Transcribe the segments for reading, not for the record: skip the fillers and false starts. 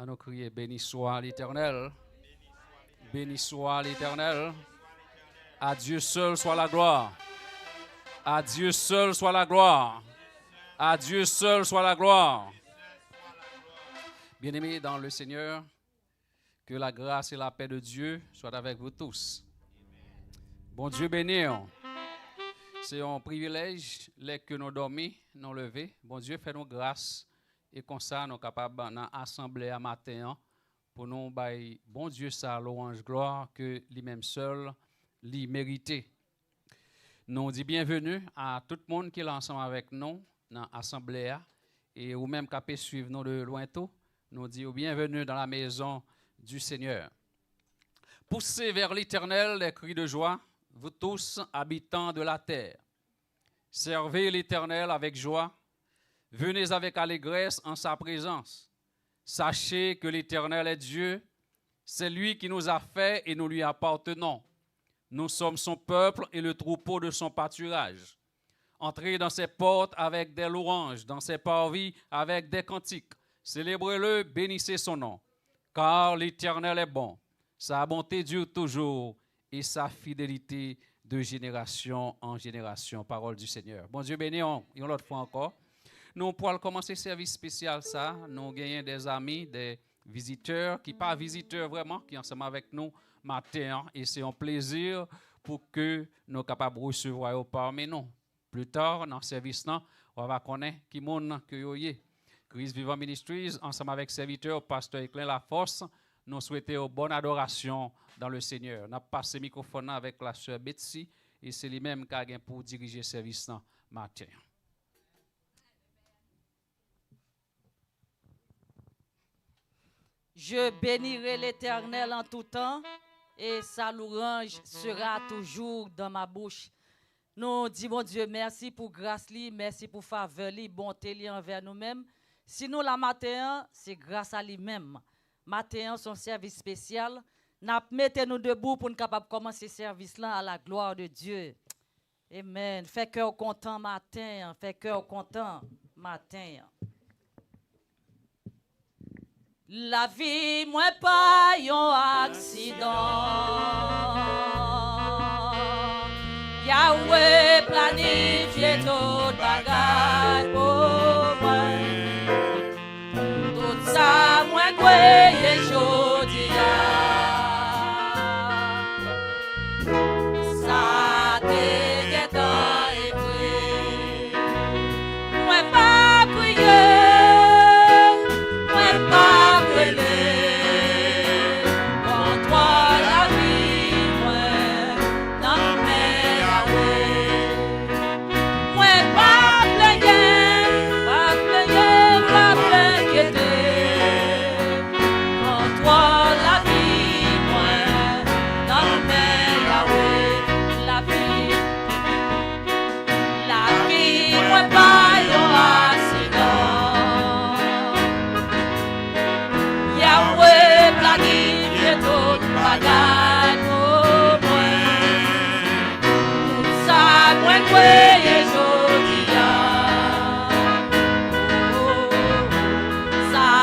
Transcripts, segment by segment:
À nous crier, béni soit l'Éternel. Béni soit l'Éternel. À Dieu seul soit la gloire. À Dieu seul soit la gloire. À Dieu seul soit la gloire. Bien-aimés dans le Seigneur, que la grâce et la paix de Dieu soient avec vous tous. Bon Dieu béni. C'est un privilège que nous dormons, nous levons. Bon Dieu fait nous grâce et comme ça nous sommes capables d'assembler à matin pour nous bailler bon Dieu sa louange gloire que lui-même seul lui mérité. Nous disons bienvenue à tout le monde qui est ensemble avec nous dans l'assemblée et ou même qui suivre nous de loin tout. Nous disons bienvenue dans la maison du Seigneur. Poussez vers l'Éternel les cris de joie, vous tous habitants de la terre. Servez l'Éternel avec joie. Venez avec allégresse en sa présence. Sachez que l'Éternel est Dieu. C'est lui qui nous a fait et nous lui appartenons. Nous sommes son peuple et le troupeau de son pâturage. Entrez dans ses portes avec des louanges, dans ses parvis avec des cantiques. Célébrez-le, bénissez son nom. Car l'Éternel est bon. Sa bonté dure toujours et sa fidélité de génération en génération. Parole du Seigneur. Bon Dieu béni, une autre fois encore. Nous pourrons commencer ce service spécial ça. Nous gagnons des amis, des visiteurs, qui pas visiteurs vraiment, qui sont ensemble avec nous matin. Et c'est un plaisir pour que nous soyons capables de recevoir parmi nous. Plus tard, dans le service, on va connaître qui monde que vous êtes. Christ Vivant Ministries, ensemble avec serviteur, pasteur Éclair La Force, nous souhaitons une bonne adoration dans le Seigneur. Nous avons passé le microphone avec la sœur Betsy et c'est lui-même qui a pour diriger le service matin. Je bénirai l'Éternel en tout temps et sa louange sera toujours dans ma bouche. Nous disons, Dieu, merci pour grâce, merci pour faveur, bonté envers nous-mêmes. Sinon, la matin, c'est grâce à lui-même. Matin, son service spécial. Mettez-nous debout pour nous capables de commencer ce service-là à la gloire de Dieu. Amen. Fait cœur content matin, fait cœur content matin. La vie, moi, pas un accident. Yahweh planifié toute bagaille pour moi. Tout ça, moi, croyez jodi. Ça te guetta et puis. Moi, pas prier. Moi, pas brûler. Quand toi, la vie, moi, non, mais Yahweh. Moi, pas plaigner, pas plaigner, pas t'inquiéter. Quand toi, la vie, moi, non, mais Yahweh. La vie, moi, pas un accident. Yahweh planifie toute bagaille pour moi. Tout ça, moi, croyez jodi. Ça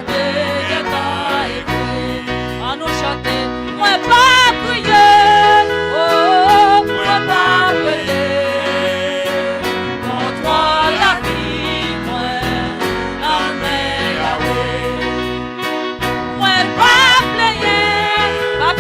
te guetta et puis, on nous chanter. Moi, pas prier, oh, moi, pas brûler. Contre toi, la vie, moi, non, mais Yahweh. Moi, pas plaigner, pas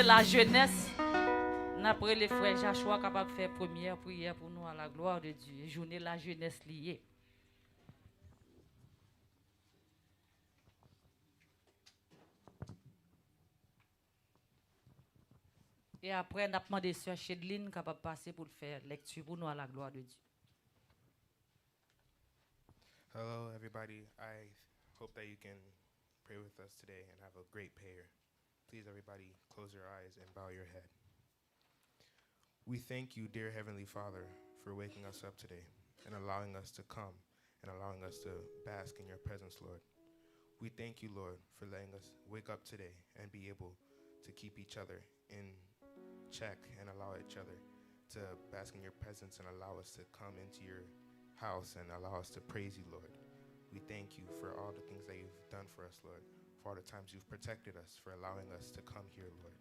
La jeunesse, après les frères Joshua capable de faire première prière pour nous à la gloire de Dieu. Journée la jeunesse liée. Et après, on a demandé Sœur Chedline capable de passer pour le faire lecture pour nous à la gloire de Dieu. Hello, everybody. I hope that you can pray with us today and have a great prayer. Please, everybody, close your eyes and bow your head. We thank you, dear Heavenly Father, for waking us up today and allowing us to come and allowing us to bask in your presence, Lord. We thank you, Lord, for letting us wake up today and be able to keep each other in check and allow each other to bask in your presence and allow us to come into your house and allow us to praise you, Lord. We thank you for all the things that you've done for us, Lord, for all the times you've protected us, for allowing us to come here, Lord,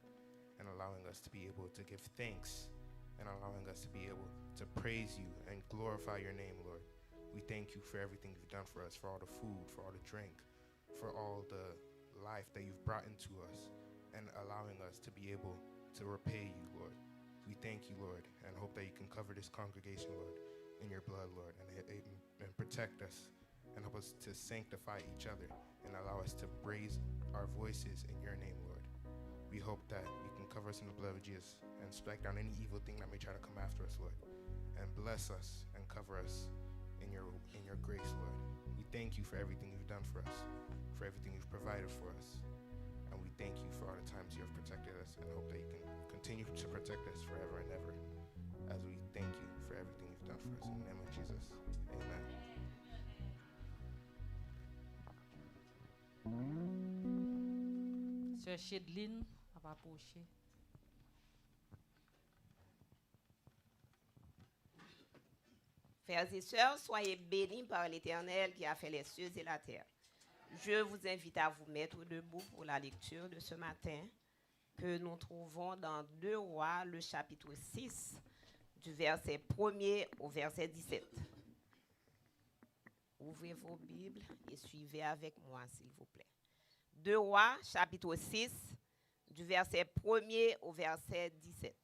and allowing us to be able to give thanks and allowing us to be able to praise you and glorify your name, Lord. We thank you for everything you've done for us, for all the food, for all the drink, for all the life that you've brought into us and allowing us to be able to repay you, Lord. We thank you, Lord, and hope that you can cover this congregation, Lord, in your blood, Lord, and protect us and help us to sanctify each other and allow us to raise our voices in your name, Lord. We hope that you can cover us in the blood of Jesus and strike down any evil thing that may try to come after us, Lord, and bless us and cover us in your grace, Lord. We thank you for everything you've done for us, for everything you've provided for us. And we thank you for all the times you have protected us and hope that you can continue to protect us forever and ever as we thank you for everything you've done for us. In the name of Jesus, amen. Sœur Chedline, on va approcher. Frères et sœurs, soyez bénis par l'Éternel qui a fait les cieux et la terre. Je vous invite à vous mettre debout pour la lecture de ce matin que nous trouvons dans 2 Rois, le chapitre 6, du verset 1er au verset 17. Ouvrez vos Bibles et suivez avec moi, s'il vous plaît. 2 Rois, chapitre 6, du verset 1er au verset 17.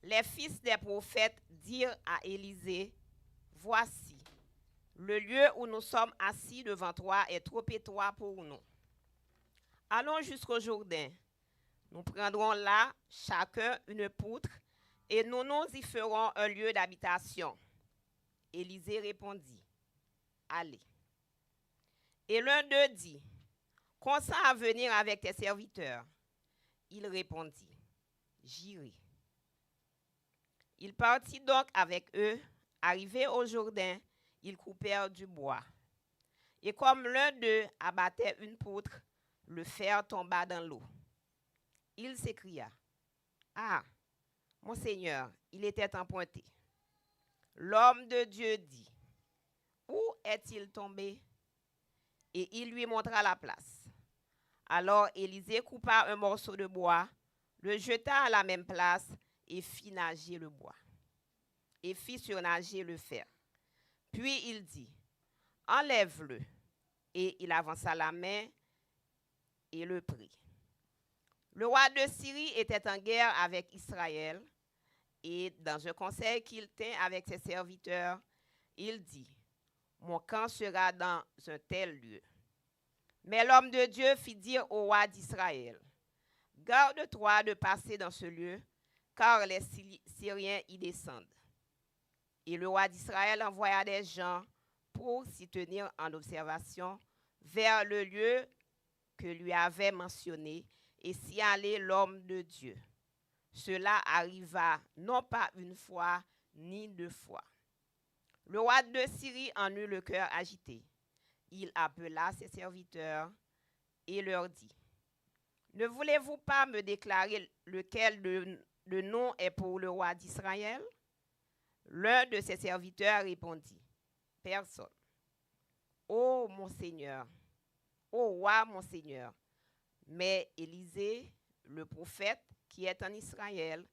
Les fils des prophètes dirent à Élisée, « Voici, le lieu où nous sommes assis devant toi est trop étroit pour nous. Allons jusqu'au Jourdain. Nous prendrons là chacun une poutre et nous nous y ferons un lieu d'habitation. » Élisée répondit, « Allez. » Et l'un d'eux dit, « Consens à venir avec tes serviteurs. » Il répondit, « J'irai. » Il partit donc avec eux. Arrivé au Jourdain, ils coupèrent du bois. Et comme l'un d'eux abattait une poutre, le fer tomba dans l'eau. Il s'écria, « Ah, mon Seigneur, il était empointé. » L'homme de Dieu dit, « Où est-il tombé? » Et il lui montra la place. Alors Élisée coupa un morceau de bois, le jeta à la même place et fit nager le bois, et fit surnager le fer. Puis il dit, « Enlève-le. » Et il avança la main et le prit. Le roi de Syrie était en guerre avec Israël, et dans un conseil qu'il tint avec ses serviteurs, il dit, « Mon camp sera dans un tel lieu. » Mais l'homme de Dieu fit dire au roi d'Israël, « Garde-toi de passer dans ce lieu, car les Syriens y descendent. » Et le roi d'Israël envoya des gens pour s'y tenir en observation vers le lieu que lui avait mentionné et s'y allait l'homme de Dieu. Cela arriva non pas une fois ni 2 fois. Le roi de Syrie en eut le cœur agité. Il appela ses serviteurs et leur dit, « Ne voulez-vous pas me déclarer lequel de nous est pour le roi d'Israël? » L'un de ses serviteurs répondit, « Personne. » « Ô mon Seigneur, ô roi mon Seigneur. » Mais Élisée, le prophète qui est en Israël,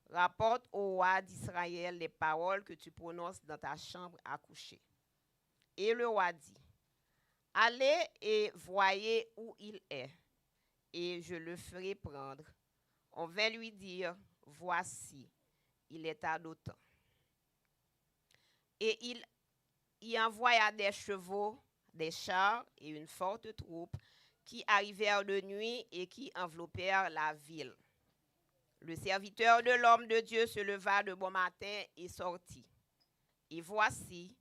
rapporte au roi d'Israël les paroles que tu prononces dans ta chambre à coucher. Et le roi dit, « Allez et voyez où il est, et je le ferai prendre. » On vint lui dire, « Voici, il est à Dothan. » Et il y envoya des chevaux, des chars et une forte troupe qui arrivèrent de nuit et qui enveloppèrent la ville. Le serviteur de l'homme de Dieu se leva de bon matin et sortit. Et voici,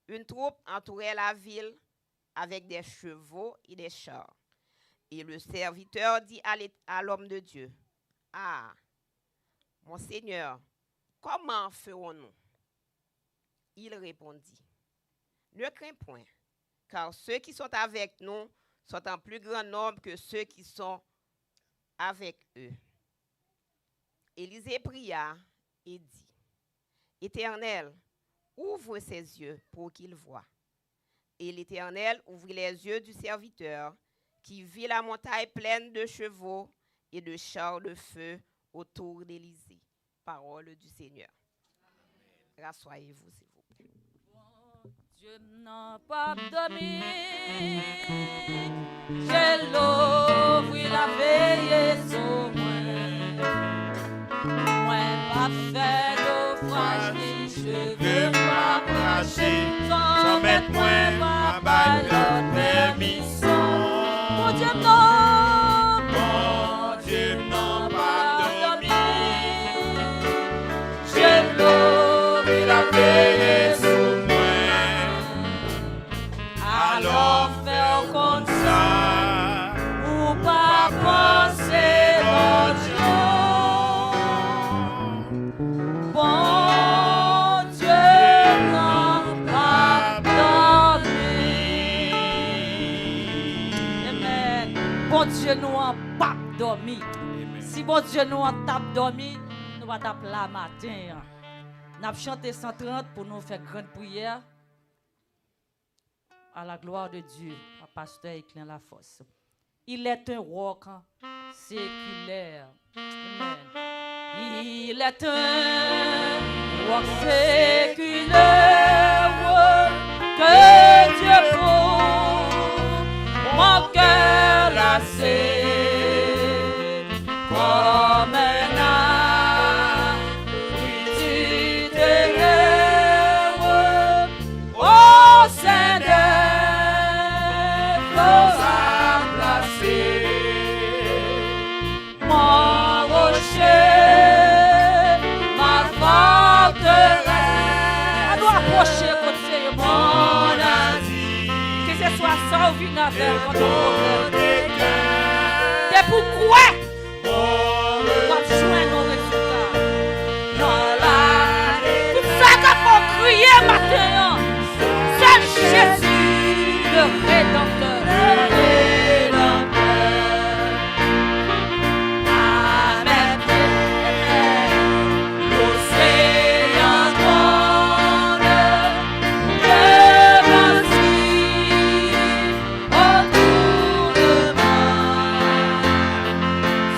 une troupe entourait la ville avec des chevaux et des chars. Et le serviteur dit à l'homme de Dieu, « Ah, mon Seigneur, comment ferons-nous » Il répondit, « Ne crains point, car ceux qui sont avec nous sont en plus grand nombre que ceux qui sont avec eux. » Élisée pria et dit, « Éternel, ouvre ses yeux pour qu'il voie. » Et l'Éternel ouvrit les yeux du serviteur, qui vit la montagne pleine de chevaux et de chars de feu autour d'Élisée. Parole du Seigneur. Rassoyez-vous, s'il vous plaît. Dieu n'a pas dormi, j'ai l'ouvri la veille sur moi pas fait d'ouvrage ni cheveux pas branchés, sans mettre moi ma balle de permission. Mon Dieu n'a pas dormi, j'ai l'ouvri la veille sur alors faire comme ça, ou pas penser l'autre jour. Bon Dieu n'a pas dormi. Amen. Bon Dieu nous a pas dormi. Si bon Dieu nous a tape dormi, nous va taper la matin. Nous avons chanté 130 pour nous faire grande prière. À la gloire de Dieu, à pasteur Éclain Lafosse. Il est un roc séculaire. Amen. Il est un roc séculaire que Dieu pour mon cœur lassé comme un abri du ténèbre. Oh Seigneur, mon rocher, ma forteresse. On doit approcher côté mon ami. Que ce soit ça ou vine avec votre problème. C'est pourquoi on joint nos résultats. Dans la tout ça qu'on peut crier matin, c'est Jésus le Rédempteur.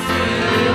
Sur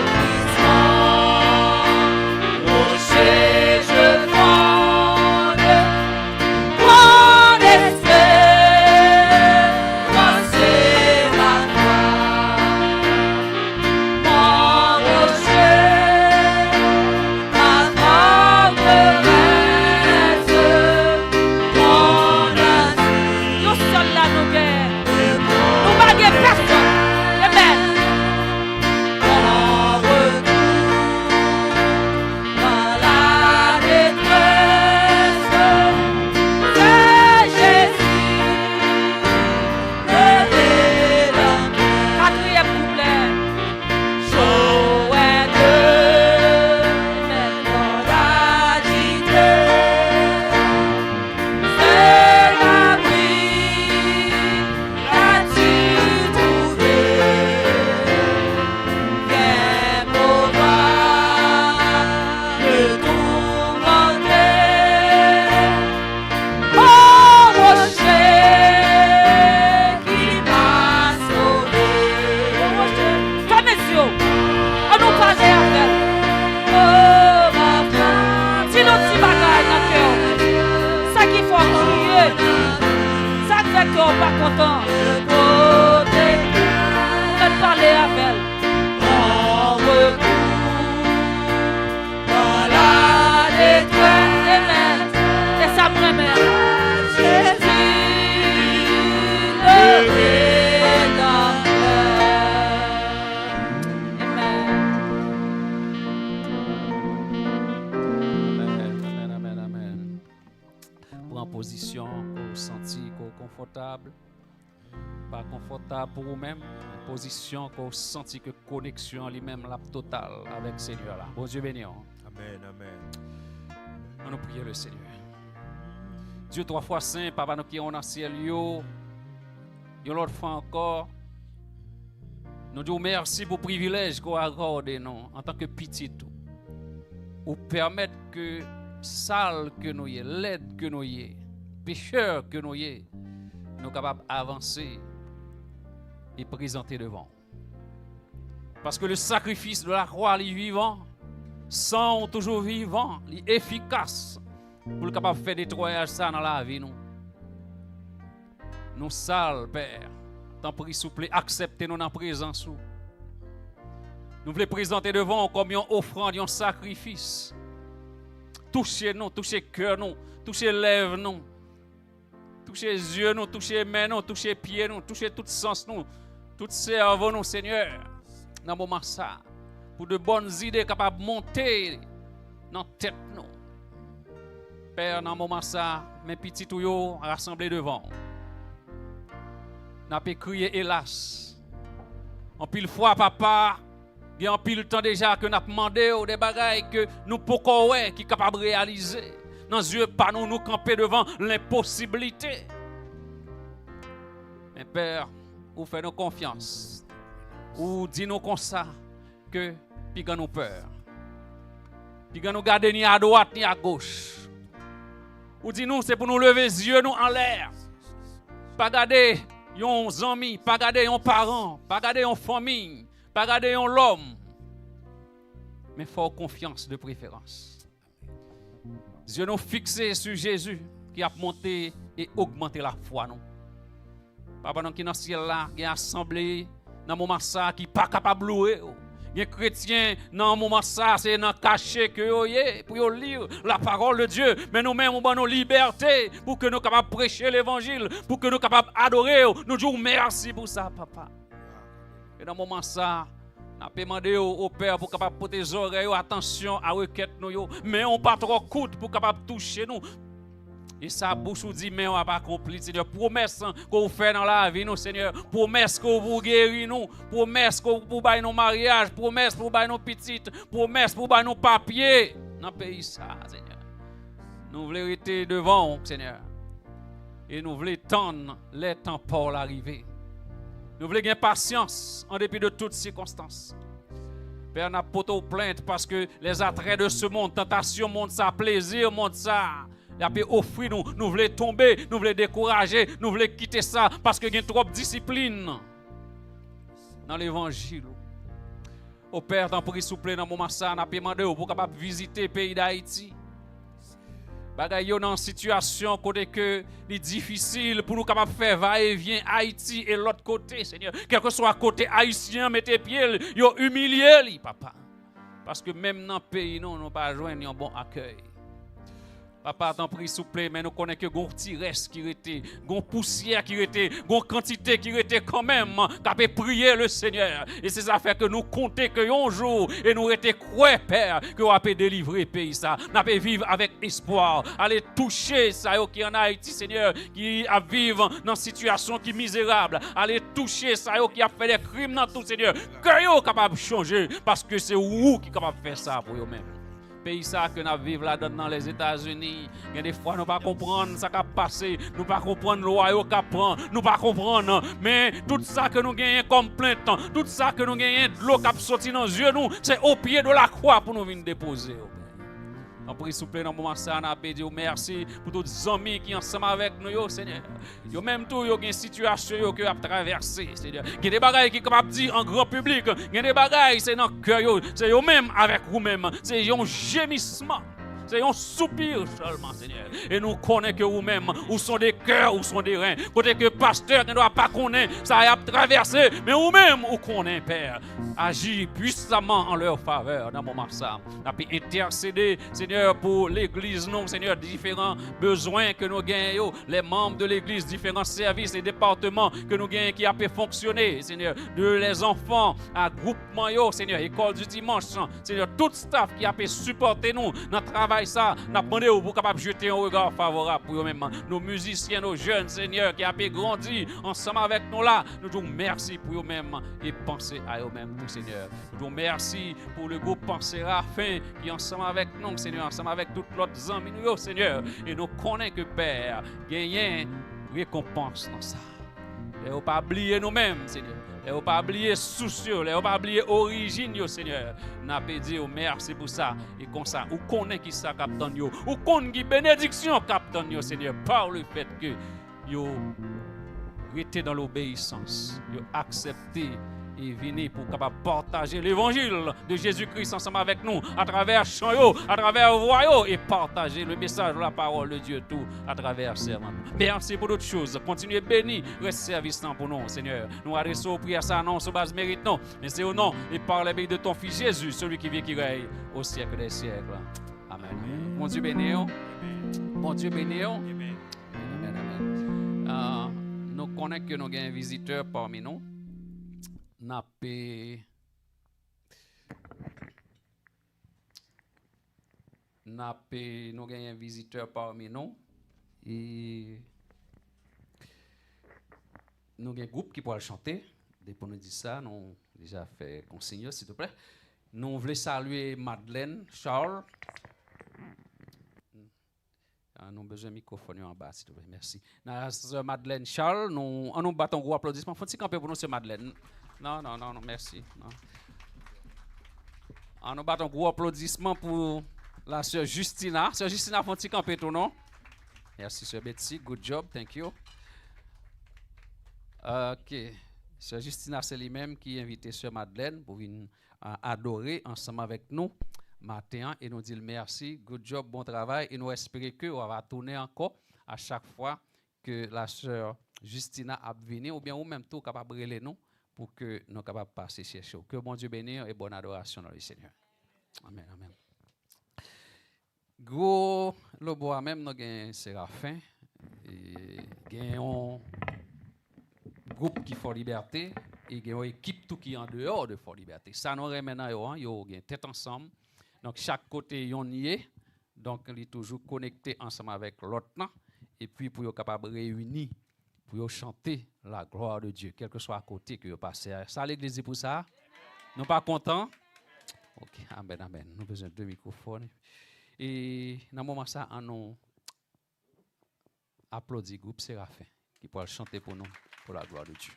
confortable. Pas confortable pour vous-même. Position qu'on senti que connexion lui-même la totale avec le Seigneur là. Bon Dieu béni. Amen, amen. On nous prie le Seigneur. Dieu 3 fois saint, papa nous qui est dans le ciel yo. Yon l'autre fois encore. Nous disons merci pour le privilège qu'on accorde nous en tant que petit tout. Ou permettre que sale que nous y, laide que nous y, pécheur que nous y, nous capables d'avancer et présenter devant. Parce que le sacrifice de la croix est vivant, sang toujours vivant, est efficace pour le capable de faire nettoyage ça dans la vie nous. Nous sales, Père, t'en prie s'il vous plaît, acceptez-nous dans la présence. Nous voulons présenter devant comme une offrande, un sacrifice. Touchez-nous, touchez cœur nous, touchez lèvres nous, touchez yeux nous, touchez mains nous, touchez pieds nous, touchez tout sens nous, tout cerveau nous, Seigneur, dans le moment ça, pour de bonnes idées capables de monter dans la tête nous. Père, dans le moment ça, mes petits tuyaux rassemblés devant. N'a pas crié hélas. En pile fois, papa, il y a en pile temps déjà que nous avons demandé des bagailles que nous pouvons qui sont capables de réaliser. Dans les yeux, pas nous camper devant l'impossibilité. Mais Père, vous faites nos confiance. Ou dis-nous comme ça que puis nous peur. Puis nous garder ni à droite ni à gauche. Ou dis-nous c'est pour nous lever les yeux nous en l'air. Pas garder yon amis, pas garder yon parents, pas garder yon famille, pas garder yon l'homme. Mais faut confiance de préférence. Dieu nous fixé sur Jésus qui a monté et augmenté la foi nous. Papa nous qui dans ciel là, qui a assemblé dans moment ça qui pas capable louer. Les chrétiens dans moment ça c'est dans caché que yo pour lire la parole de Dieu, mais nous-mêmes on nos liberté pour que nous capables prêcher l'évangile, pour que nous capables adorer. Nous disons merci pour ça papa. Et dans moment ça n'a pas demandé au Père pour capable porter les oreilles attention à requête nous mais on pas trop coûte pour capable toucher nous. Et sa bouche nous dit, mais on va pas accomplir, Seigneur. Promesse qu'on fait dans la vie, nous, Seigneur. Promesse qu'on vous guérit, nous. Promesse qu'on vous baille nos mariages. Promesse pour bailler nos petites. Promesse pour bailler nos papiers. Dans le pays, ça, Seigneur. Nous voulons rester devant, Seigneur. Et nous voulons tendre les temps pour l'arrivée. Nous voulons gagner patience en dépit de toutes circonstances. Père, n'a pas de plainte parce que les attraits de ce monde, tentation, monde ça, plaisir, monde ça. Il a offert nous voulons tomber, nous voulons décourager, nous voulons quitter ça parce qu'il y a trop de discipline dans l'évangile. Au Père, t'en prie, s'il vous plaît, dans le moment ça, on a demandé pour capable visiter le pays d'Haïti. Bagay yo dans une situation côté que c'est difficile pour nous capable faire va-et-vient Haïti et l'autre côté, Seigneur. Quel que soit côté haïtien, mettez pied, yo humilié, papa. Parce que même dans le pays, nous n'avons pas joindre un bon accueil. Papa, t'en prie, s'il vous plaît, mais nous connaissons que gon petit reste qui était, gon poussière qui était, gon quantité qui était quand même, qui a prié le Seigneur. Et c'est ça fait que nous comptons que un jour, et nous étions croix, Père, que vous avez délivré le pays, ça. Nous avons vivre avec espoir. Allez toucher ça, qui en Haïti, Seigneur, qui a vivre dans une situation qui est misérable. Allez toucher ça, qui a fait des crimes dans tout, Seigneur. Que vous capable de changer, parce que c'est vous qui êtes capable de faire ça pour vous-même. Pays ça que nous vivons là dans les États-Unis, il y a des fois nous pas comprendre ça qui a passé, nous pas comprendre loi qui prend, nous pas comprendre, mais tout ça que nous gagnons comme plainte, tout ça que nous gagnons de l'eau qui a sorti dans les yeux nous, c'est au pied de la croix pour nous venir déposer. En prie s'il vous plaît dans le moment ça, on a dit merci pour tous les amis qui sont ensemble avec nous, Seigneur. Yo même tout yo une situation que a traversé, Seigneur. Il y a des bagailles qui capable dire en grand public, il y a des bagailles c'est dans le cœur, c'est yo même avec vous-même, c'est un gémissement. C'est un soupir seulement, Seigneur. Et nous connaissons que vous-même, où sont des cœurs, où sont des reins. Côté que pasteur ne doit pas connaître, ça a traversé. Mais vous-même, où connaissez, Père, agis puissamment en leur faveur dans le moment ça. On peut intercéder, Seigneur, pour l'Église, non, Seigneur, différents besoins que nous gagnons, les membres de l'Église, différents services et départements que nous gagnons qui a pu fonctionner, Seigneur, de les enfants à groupement, Seigneur, école du dimanche, Seigneur, tout staff qui a pu supporter nous dans le travail bagaille ça, n'a demandé pour capable jeter un regard favorable pour eux-mêmes. Nos musiciens, nos jeunes, Seigneur, qui a pu grandir ensemble avec nous là, nous disons merci pour eux-mêmes et penser à eux-mêmes, tout Seigneur. Nous disons merci pour le groupe Pensée Rafin qui est ensemble avec nous, Seigneur, ensemble avec toutes l'autres amis, nous, Seigneur. Et nous connaissons que Père, gagne récompense dans ça. Et on pas oublier nous-mêmes, Seigneur. Et on pas oublier soucieux, et on pas oublier origine, Seigneur. N'a pas dit merci pour ça. Et comme ça, ou connaît qui ça captain yo, ou connaît qui bénédiction captain yo, Seigneur, par le fait que yo été dans l'obéissance, yo accepté et venir pour capable partager l'évangile de Jésus-Christ ensemble avec nous à travers chant, à travers voix et partager le message de la parole de Dieu tout à travers serment. Merci pour d'autres choses. Continuez béni, reste service pour nous, Seigneur. Nous adressons prière ça non sur base mérite non, mais c'est au nom et par le de ton fils Jésus, celui qui vit qui règne au siècle des siècles. Amen. Mon Dieu béni. Mon Dieu béni. Amen. Amen. Nous connaissons que nous avons un visiteur parmi nous. Nous avons un visiteur parmi nous et nous avons un groupe qui pourra chanter. Depuis nous dit ça, nous avons déjà fait consigne, s'il te plaît. Nous voulons saluer Madeleine Charles. Nous avons besoin de microphone en bas, s'il te plaît. Merci. Sœur Madeleine Charles, nous battons un gros applaudissement. Faut-il camper pour nous, Sœur Madeleine? Non, merci. Non. Nous battons un gros applaudissement pour la sœur Justina. Sœur Justina, faut-il camper tout, non? Merci, Sœur Betsy. Good job, thank you. OK. Sœur Justina, c'est lui-même qui a invité Sœur Madeleine pour venir adorer ensemble avec nous matin et nous dire merci, good job, bon travail et nous espérons que on va tourner encore à chaque fois que la sœur Justina a venu ou bien ou même tout capable de nous pour que nous capables passer chercher. Que bon Dieu bénisse et bonne adoration dans le Seigneur. Amen, amen. Gros le bois même nous gagne Séraphin et gagne un groupe qui fait liberté et gagne une équipe tout qui en dehors de Fort Liberté. Ça nous remet maintenant yo gagne tête ensemble. Donc chaque côté yon y est. Donc il est toujours connecté ensemble avec l'autre et puis pour être capable de réunir pour chanter la gloire de Dieu quel que soit à côté que vous passez. Ça l'église pour ça. Nous pas contents. OK, amen amen. Nous besoin de deux microphones. Et dans moment ça on applaudit groupe Séraphin qui pourra chanter pour nous pour la gloire de Dieu.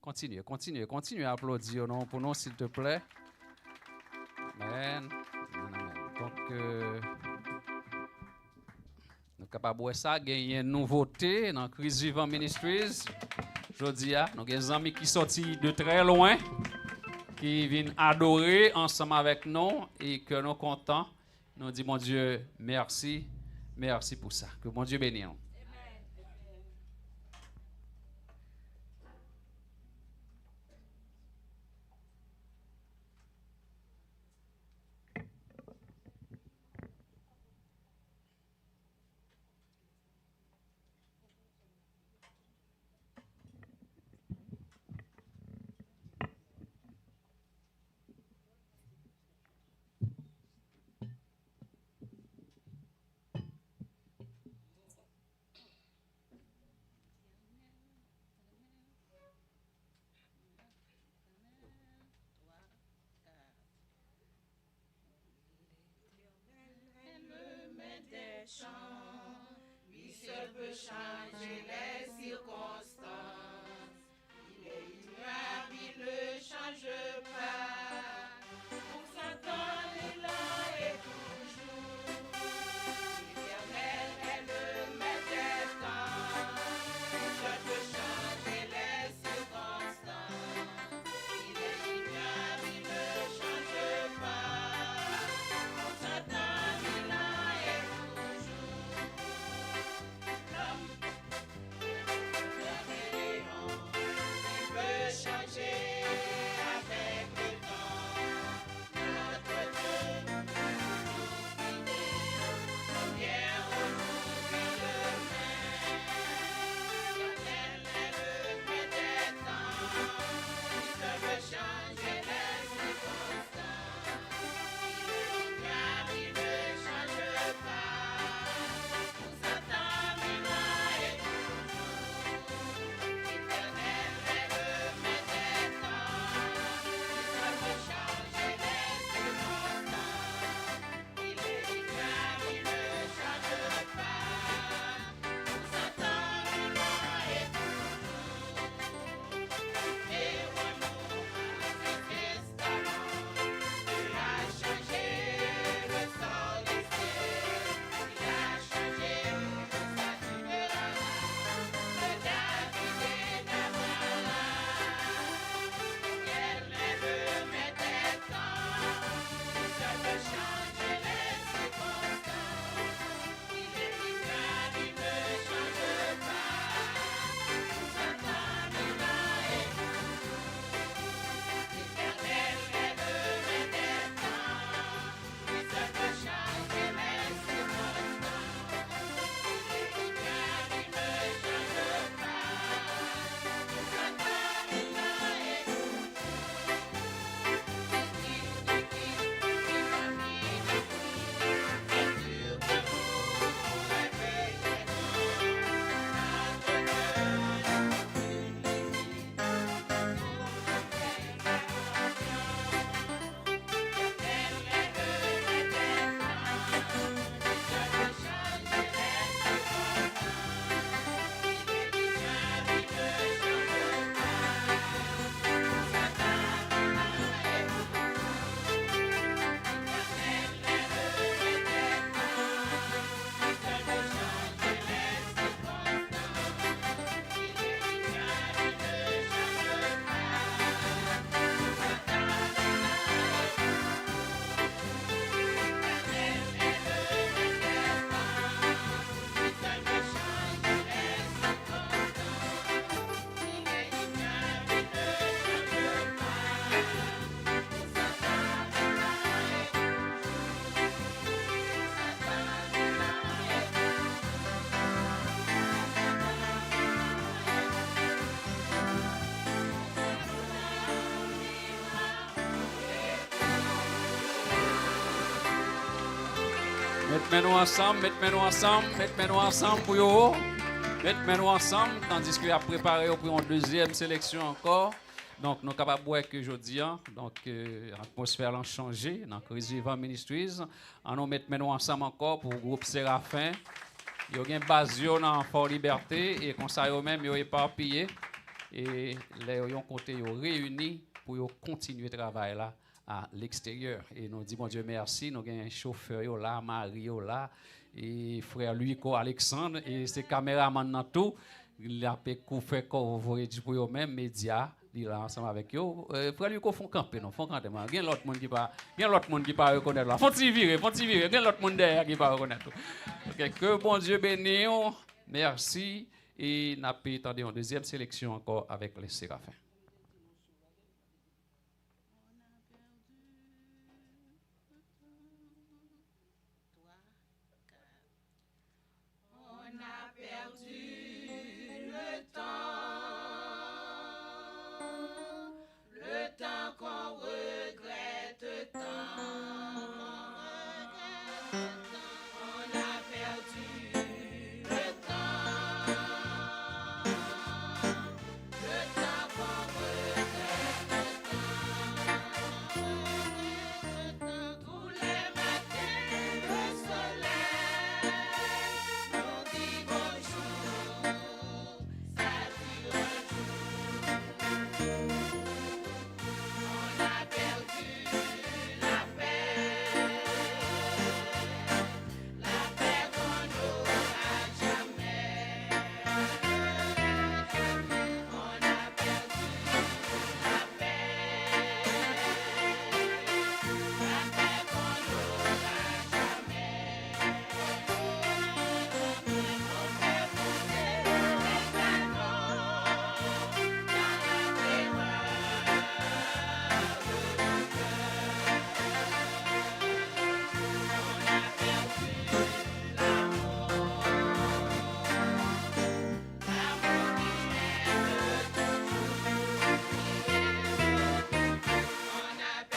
Continuez à applaudir non, pour nous, s'il te plaît. Amen. Donc, nous sommes capables de ça, gagner une nouveauté dans Christ Vivant Ministries. Je dis, nous avons des amis qui sont sortis de très loin, qui viennent adorer ensemble avec nous et que nous sommes contents. Nous disons, mon Dieu, merci pour ça. Que mon Dieu bénisse. Lui seul peut changer les circonstances. Il est immuable, il ne change pas. Pour son temps, il a et toujours. L'éternel est le maître des temps. Lui seul peut changer les circonstances. Il est immuable, il ne change pas. Pour son temps, il a et toujours. Mettez-nous ensemble, mettez-nous ensemble, mettez-nous ensemble pour vous. Mettez-nous ensemble, tandis que a préparé pour une deuxième sélection encore. Donc, nous sommes capables de voir que aujourd'hui, donc, l'atmosphère a changé dans Crazy Ministries. Nous mettons ensemble encore pour le groupe Séraphin. Il y a un basio dans Fort Liberté et comme ça, eux-mêmes, ils sont éparpillés. Et les côtés réunis pour continuer le travail là à l'extérieur. Et nous disons, bon Dieu, merci. Nous avons un chauffeur là, Marie là, et frère Luico Alexandre, et ses caméramans dans tout. Il a fait pour eux-mêmes, médias. Là ensemble avec eux, frère Luico font camper, non, font camper. Il y a l'autre monde qui pas reconnaître là. Faut-il virer. Il y a l'autre monde derrière qui pas reconnaître. Okay, que bon Dieu bénisse. Merci. Et nous attendons une deuxième sélection encore avec les Séraphins. On a perdu le temps qu'on regrette tant. On a perdu le temps qu'on regrette tant. Tous les matins, le soleil nous dit bonjour, ça dure un jour. On a perdu la paix qu'on n'aura jamais. On a perdu la paix qu'on n'aura jamais. On fait pousser les canons dans la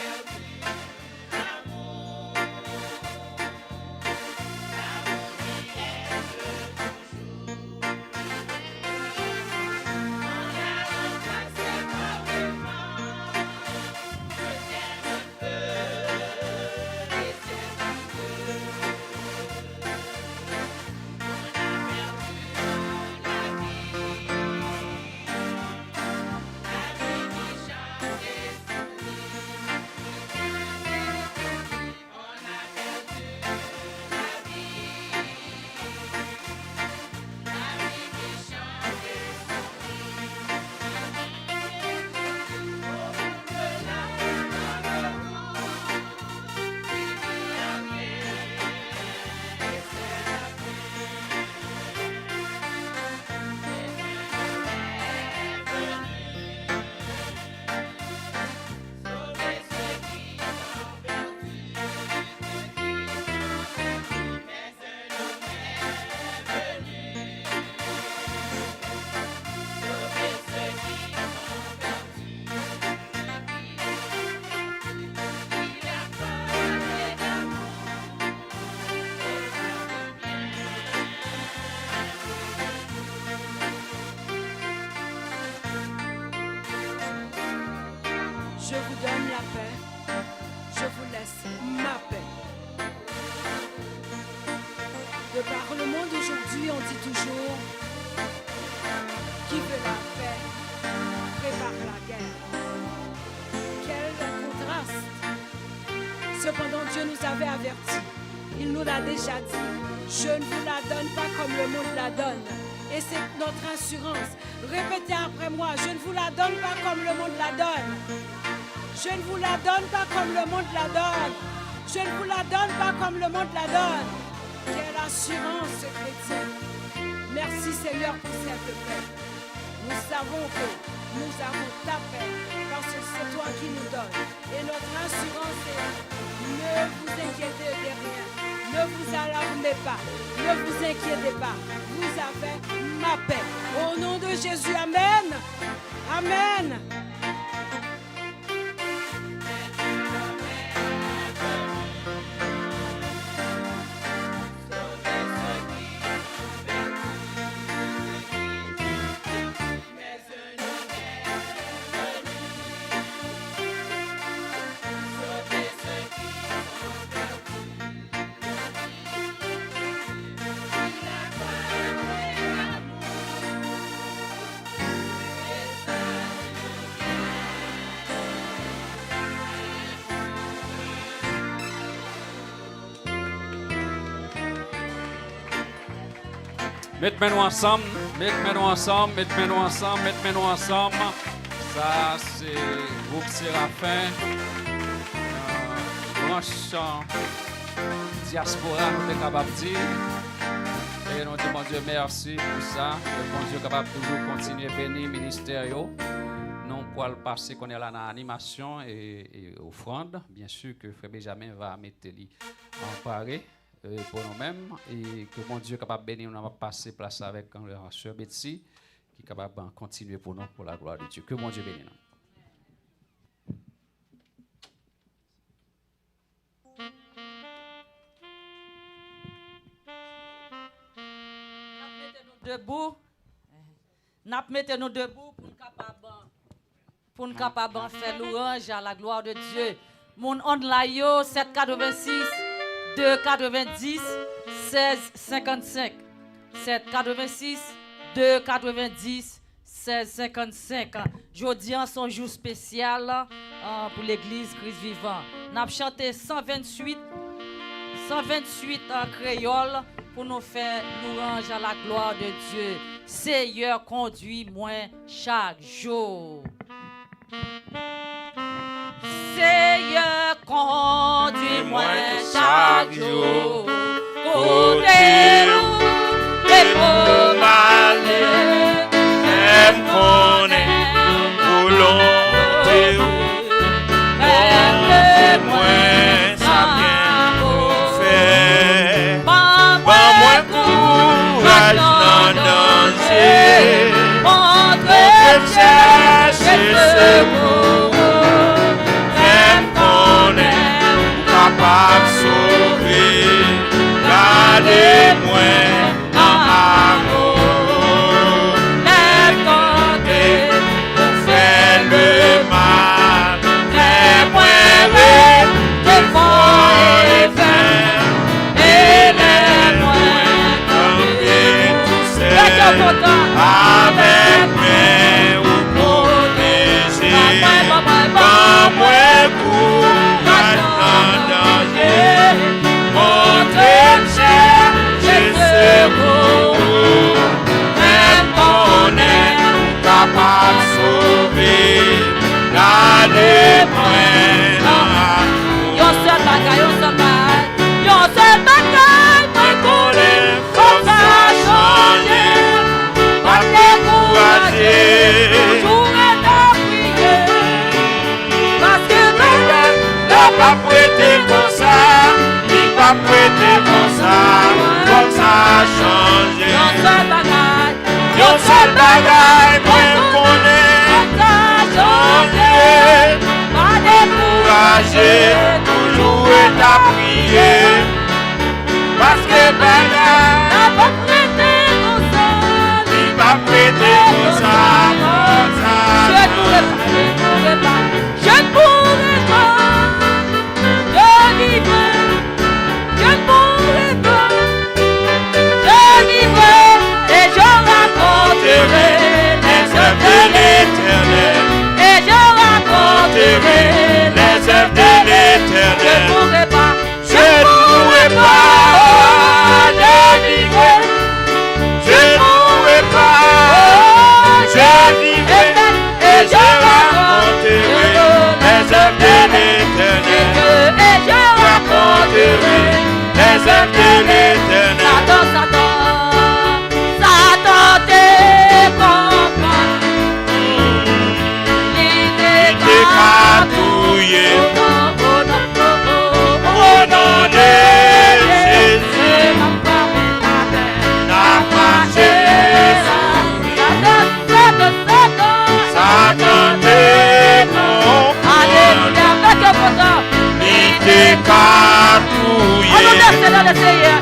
terreur. Je vous donne la paix, je vous laisse ma paix. De par le monde aujourd'hui, on dit toujours qui veut la paix prépare la guerre. Quel contraste! Cependant, Dieu nous avait avertis. Il nous l'a déjà dit. Je ne vous la donne pas comme le monde la donne. Et c'est notre assurance. Répétez après moi, je ne vous la donne pas comme le monde la donne. Je ne vous la donne pas comme le monde la donne. Je ne vous la donne pas comme le monde la donne. Quelle assurance, chrétien. Merci Seigneur pour cette paix. Nous savons que nous avons ta paix parce que c'est toi qui nous donnes. Et notre assurance est, ne vous inquiétez de rien. Ne vous alarmez pas. Ne vous inquiétez pas. Vous avez ma paix. Au nom de Jésus, amen. Amen. Mettez-nous ensemble, mettez-nous ensemble, mettez-nous ensemble, mettez-nous ensemble. Ça, c'est le groupe Séraphin. Branche diaspora, nous sommes capables de dire. Et nous disons, mon Dieu, merci pour ça. Que mon Dieu est capable de toujours continuer à bénir le ministère. Nous pouvons passer qu'on est là dans l'animation et offrande. Bien sûr que Frère Benjamin va mettre les en paré pour nous-mêmes. Et que mon Dieu est capable de bénir. Nous va passer place avec la sœur Betsy qui est capable de continuer pour nous, pour la gloire de Dieu. Que mon Dieu bénisse nous. Debout. Mettez-nous debout pour nous capables de faire louange à la gloire de Dieu. Mon online 786 290 1655. 786 290 1655. Jeudi en son jour spécial pour l'église Christ vivant. Nous avons chanté 128 en créole pour nous faire louange à la gloire de Dieu. Seigneur, conduis-moi chaque jour. Seigneur, conduis-moi chaque jour. Côté route et pour m'aller, Même qu'on est volonté, moi, ça vient nous faire. Pas moins courage dans danger. Montre chercher secours. Même qu'on est capable de sauver. Gardez-moi en amour. Même tenter pour faire le mal. Mais moi, qu'il faut et faire. Et les moins camper tout seul. Avec mes ou protéger. Pas moins courage en danger. Montre chercher secours. Même qu'on est capable de sauver. Gardez-moi dans l'amour. Yon seul bagaille. Mais qu'on est faut ça changer. Pas décourager. N'a pas prêté comme ça, il va prêter comme ça changer. Yon seul bagaille, moi connais, changer, pas décourager, toujours est à prier, parce que bagaille, n'a pas prêté comme ça, il va prêter comme ça. Je ne pourrai pas, je vivrai, je ne pourrai pas, je vivrai et je raconterai les œuvres de l'Éternel, et je raconterai les œuvres de je l'Éternel. ne pourrai pas, Je ne pourrai pas, je vivrai, je ne pourrai pas, je vivrai, et je raconterai les œuvres de l'Éternel. et je Raconterai les œuvres de l'Éternel. Satan te comprend. Il t'écatouille au nom de Jésus. N'a marché Satan te comprend. Il t'écatouille Dans le Seigneur.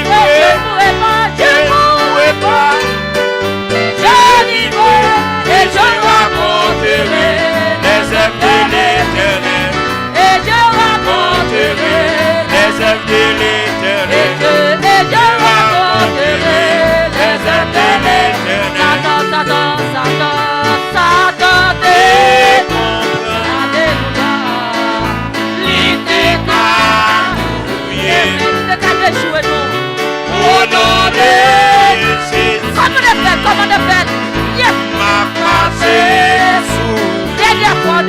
pourrai pas, je je pourrai pas. Je vivrai et je raconterai les œuvres de l'Éternel. et je raconterai Les œuvres de l'Éternel. et je raconterai les œuvres de l'Éternel. Satan, Satan, Satan, Satan, Alléluia. L'Itéka, l'Itéka déchoué nous. Au nom de Jésus, Comment on fait? Yes! ma passé sous Dernière fois.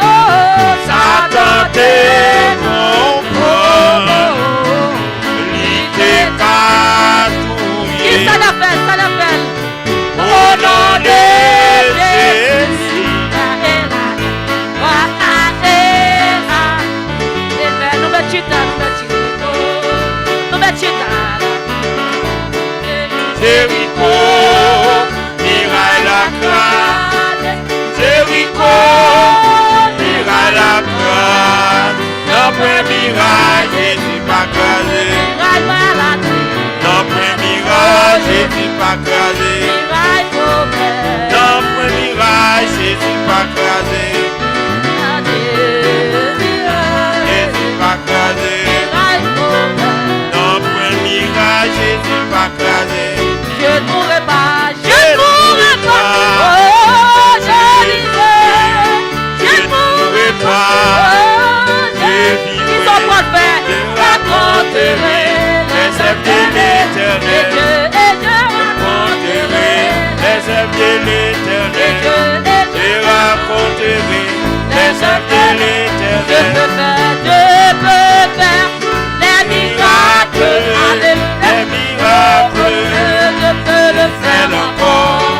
Oh, Satan te comprend. L'idée Qui ça l'appelle? au nom de Jésus. Jéricho, miraille la grâce. Jéricho, miraille la grâce. Notre miraille, Jésus pas crasé. Notre miraille, Jésus pas crasé. Notre miraille, Jésus pas crasé. Jésus pas crasé. Notre miraille, Jésus pas crasé. Je ne mourrai pas. Oh, je vivrai. Je ne mourrai pas. Ils sont pas de faire. Raconterai les œuvres de l'Éternel. et je Raconterai les œuvres de l'Éternel. Je raconterai les œuvres de l'Éternel. Je peux faire les miracles. Alléluia. Les miracles. Je peux le faire encore.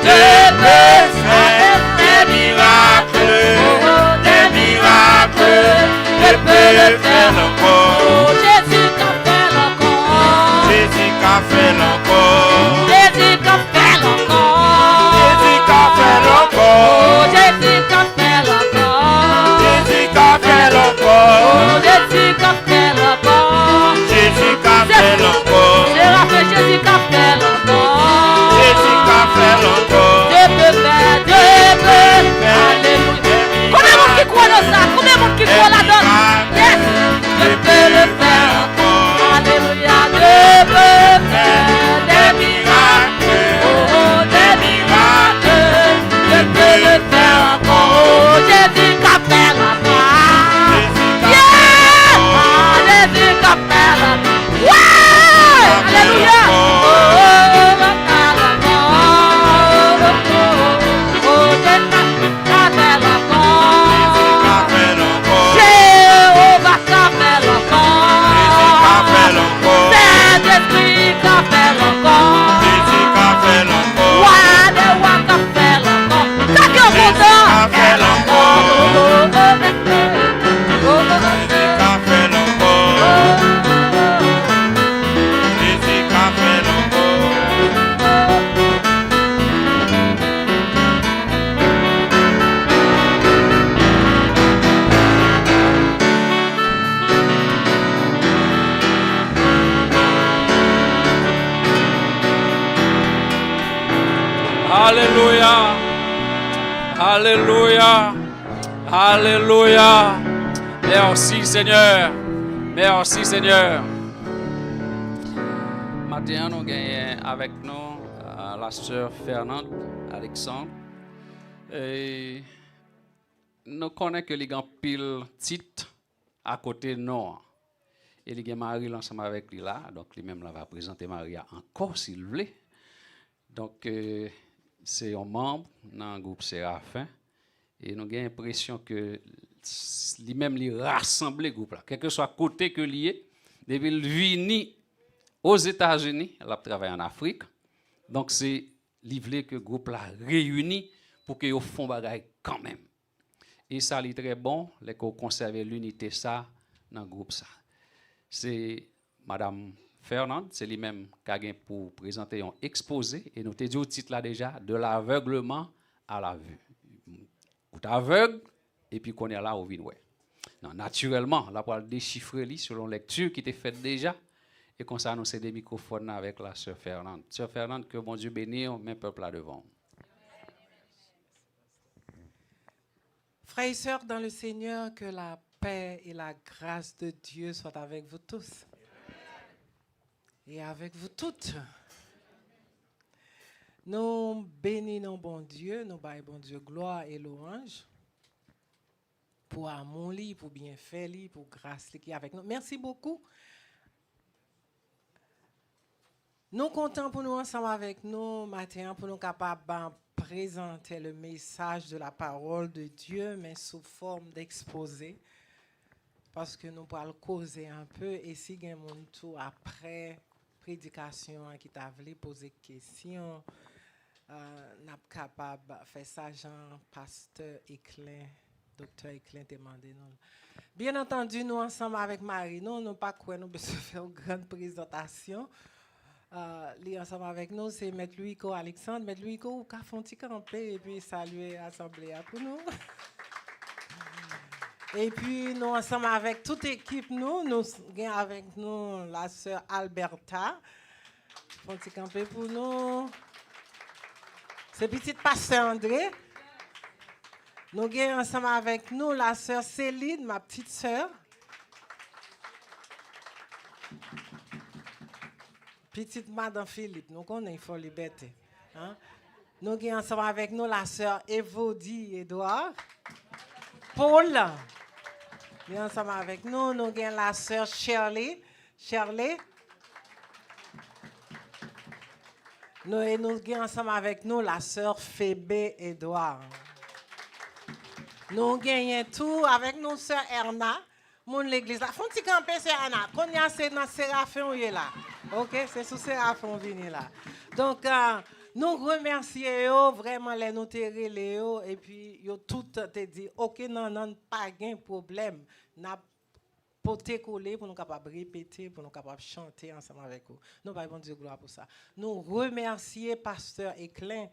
Je peux faire Des miracles. Des miracles. Je peux le faire encore. Oh, Jésus qu'a fait encore. Jésus qu'a fait encore. Jésus qu'a fait encore. Jésus qu'a fait Oh, encore. Jésus qu'a fait encore. Jésus qu'a fait encore. Oh, Jésus qu'a fait encore. Jésus qu'a fait encore. J'ai rappelé Jésus qu'a fait encore. Jésus qu'a fait encore. Je peux faire. Alléluia. Combien de monde qui croit dans ça? Combien de monde qui croit là-dedans? Yes. Je peux le faire encore. Alléluia. Je peux faire des miracles. Oh, des miracles. Je peux le faire encore. Oh, Jésus qu'a fait la grâce. Yeah. Ah, Jésus qu'a fait la grâce. Ouais. Alléluia. Oh, Alléluia. Alléluia. Alléluia. Merci Seigneur. Merci Seigneur. Maintenant, nous gagnons avec nous la sœur Fernande Alexandre. Et nous connaissons que les gens pile titre à côté de nous. Et les gens Marie ensemble avec lui là. Donc, lui-même là va présenter Maria encore s'il vous plaît. Donc, c'est un membre dans le groupe Séraphin. Et nous avons l'impression que lui-même lui rassemble le groupe là. Quel que soit côté que lié, depuis le vini aux États-Unis, elle a travaillé en Afrique. Donc, c'est livrer que le groupe là réuni pour que vous font bagaille quand même. Et ça est très bon, les qu'on conserve l'unité ça dans le groupe ça. C'est Madame Fernande, c'est lui-même qui a pour présenter un exposé et nous avons dit au titre là déjà de l'aveuglement à la vue. Vous êtes aveugle et puis qu'on est là au vide. Non, naturellement, là pour déchiffrer selon lecture qui était faite déjà Et comme ça, nous c'est des microphones avec la sœur Fernande. Sœur Fernande, que bon Dieu bénisse, mes peuples là devant. Frères et sœurs dans le Seigneur, que la paix et la grâce de Dieu soient avec vous tous et avec vous toutes. Nous bénissons bon Dieu, nous baillons bon Dieu gloire et louange pour amour, pour bienfait, pour grâce qui est avec nous. Merci beaucoup. Nous comptons pour nous ensemble avec nous matin pour nous capables de présenter le message de la parole de Dieu, mais sous forme d'exposé, parce que nous allons causer un peu et si il y a mon tour après prédication qui t'a voulu poser question, nous sommes capables de faire ça, Jean, pasteur Éclin, docteur Éclin demandé nous. Bien entendu, nous ensemble avec Marie, nous pas quoi nous besoin faire une grande présentation. Ensemble avec nous, c'est M. Louis-Co Alexandre. M. Louis-Co, vous pouvez faire un petit camper et puis saluer l'Assemblée pour nous. Et puis, nous, ensemble avec toute l'équipe, nous avons avec nous la sœur Alberta. Un petit camper pour nous. C'est petit pasteur André. Nous avons ensemble avec nous la sœur Céline, ma petite sœur. Petite Madame Philippe, nous connaissons, il faut liberté. Hein? Nous avons ensemble avec nous la sœur Evodie Edouard. Paul, nous avons ensemble avec nous, nous avons la sœur Shirley. Nous avons ensemble avec nous la sœur Phébé Edouard. Nous avons tout avec nous, sœur Erna. Mon l'église là, font petit camper c'est Anna. Quand y a c'est dans Séraphin ou là. OK, c'est sous Séraphin vini là. Donc nous remercions vraiment les nous Léo et puis yo tout te dit OK non pas gain problème. N'a poté coller pour nous capable répéter pour nous capable chanter ensemble avec vous. Nous pas bon Dieu gloire pour ça. Nous remercions pasteur Éclin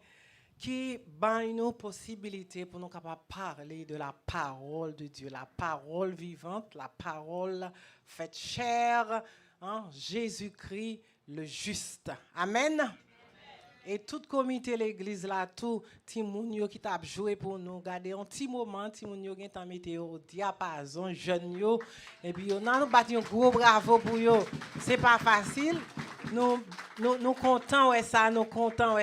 qui donne nous possibilité pour nous capables parler de la parole de Dieu, la parole vivante, la parole faite chair, hein, Jésus-Christ le juste. Amen. Et tout comité l'église là, tout Timounio qui t'a joué pour nous, garder un petit moment, Timounio qui t'a mis au diapason, jeune yo, et puis on a nous battu un gros bravo pour yo. C'est pas facile. Nous contents ouais ça, nous contents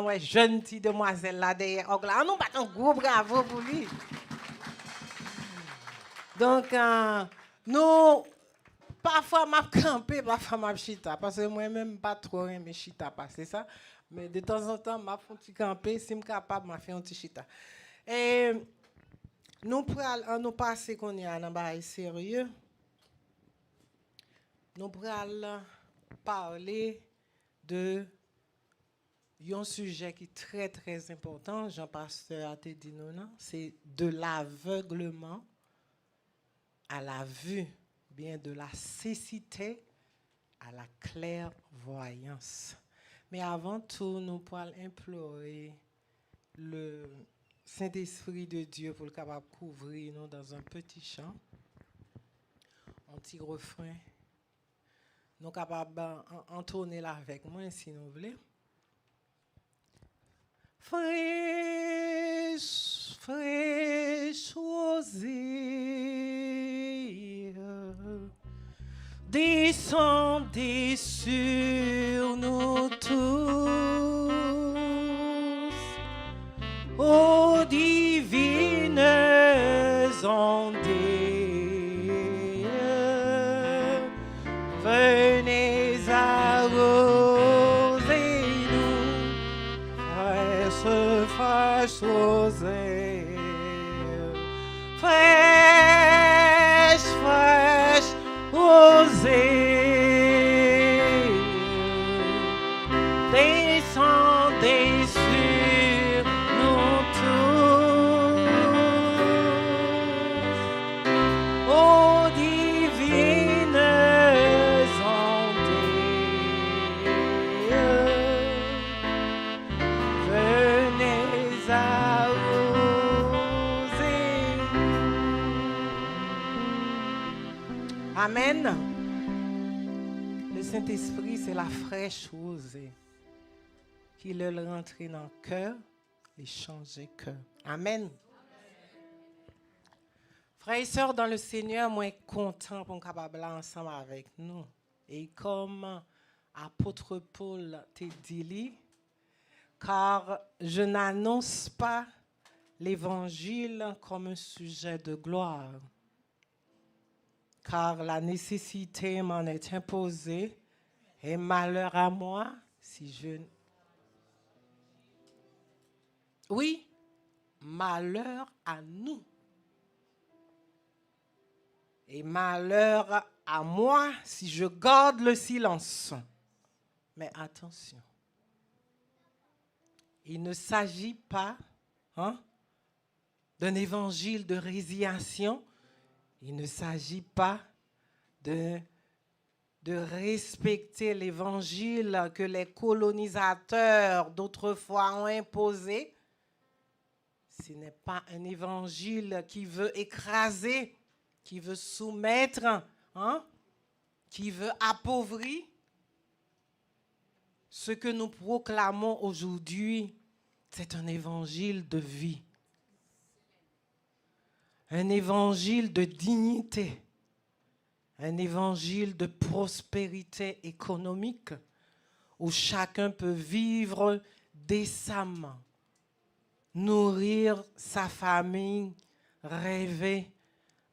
ouais jeune petite demoiselle là derrière. On nous bat un gros bravo pour lui. Donc nous parfois m'a campé, parfois m'a chita parce que moi même pas trop aimer chita passer ça, mais de temps en temps m'a fait un petit camper si me capable m'a fait un petit chita. Et nous passer qu'on y a dans bail sérieux. Nous pral parler de un sujet qui est très très important, Jean-Pasteur a te dit nous, c'est de l'aveuglement à la vue, bien de la cécité à la clairvoyance. Mais avant tout, nous pourrons implorer le Saint-Esprit de Dieu pour le capable couvrir nous dans un petit chant, un petit refrain. Nous sommes capables d'entonner là avec moi, si nous voulez. Fraîche rosée, descendez sur nous tous, ô divines ondées, venez arroser nous, fraîche rosée, fraîche rosée, descendez sur nous tous, ô divines ondées, venez arroser. Amen. Saint-Esprit, c'est la fraîche rosée qui le rentre dans le cœur et changer cœur. Amen. Frères et sœurs dans le Seigneur, moi, content pour capable ensemble avec nous. Et comme apôtre Paul t'a dit, car je n'annonce pas l'évangile comme un sujet de gloire, car la nécessité m'en est imposée et malheur à moi si je... Oui, malheur à nous. Et malheur à moi si je garde le silence. Mais attention, il ne s'agit pas d'un évangile de résignation. Il ne s'agit pas de respecter l'évangile que les colonisateurs d'autrefois ont imposé. Ce n'est pas un évangile qui veut écraser, qui veut soumettre, qui veut appauvrir. Ce que nous proclamons aujourd'hui, c'est un évangile de vie. Un évangile de dignité. Un évangile de prospérité économique où chacun peut vivre décemment, nourrir sa famille, rêver,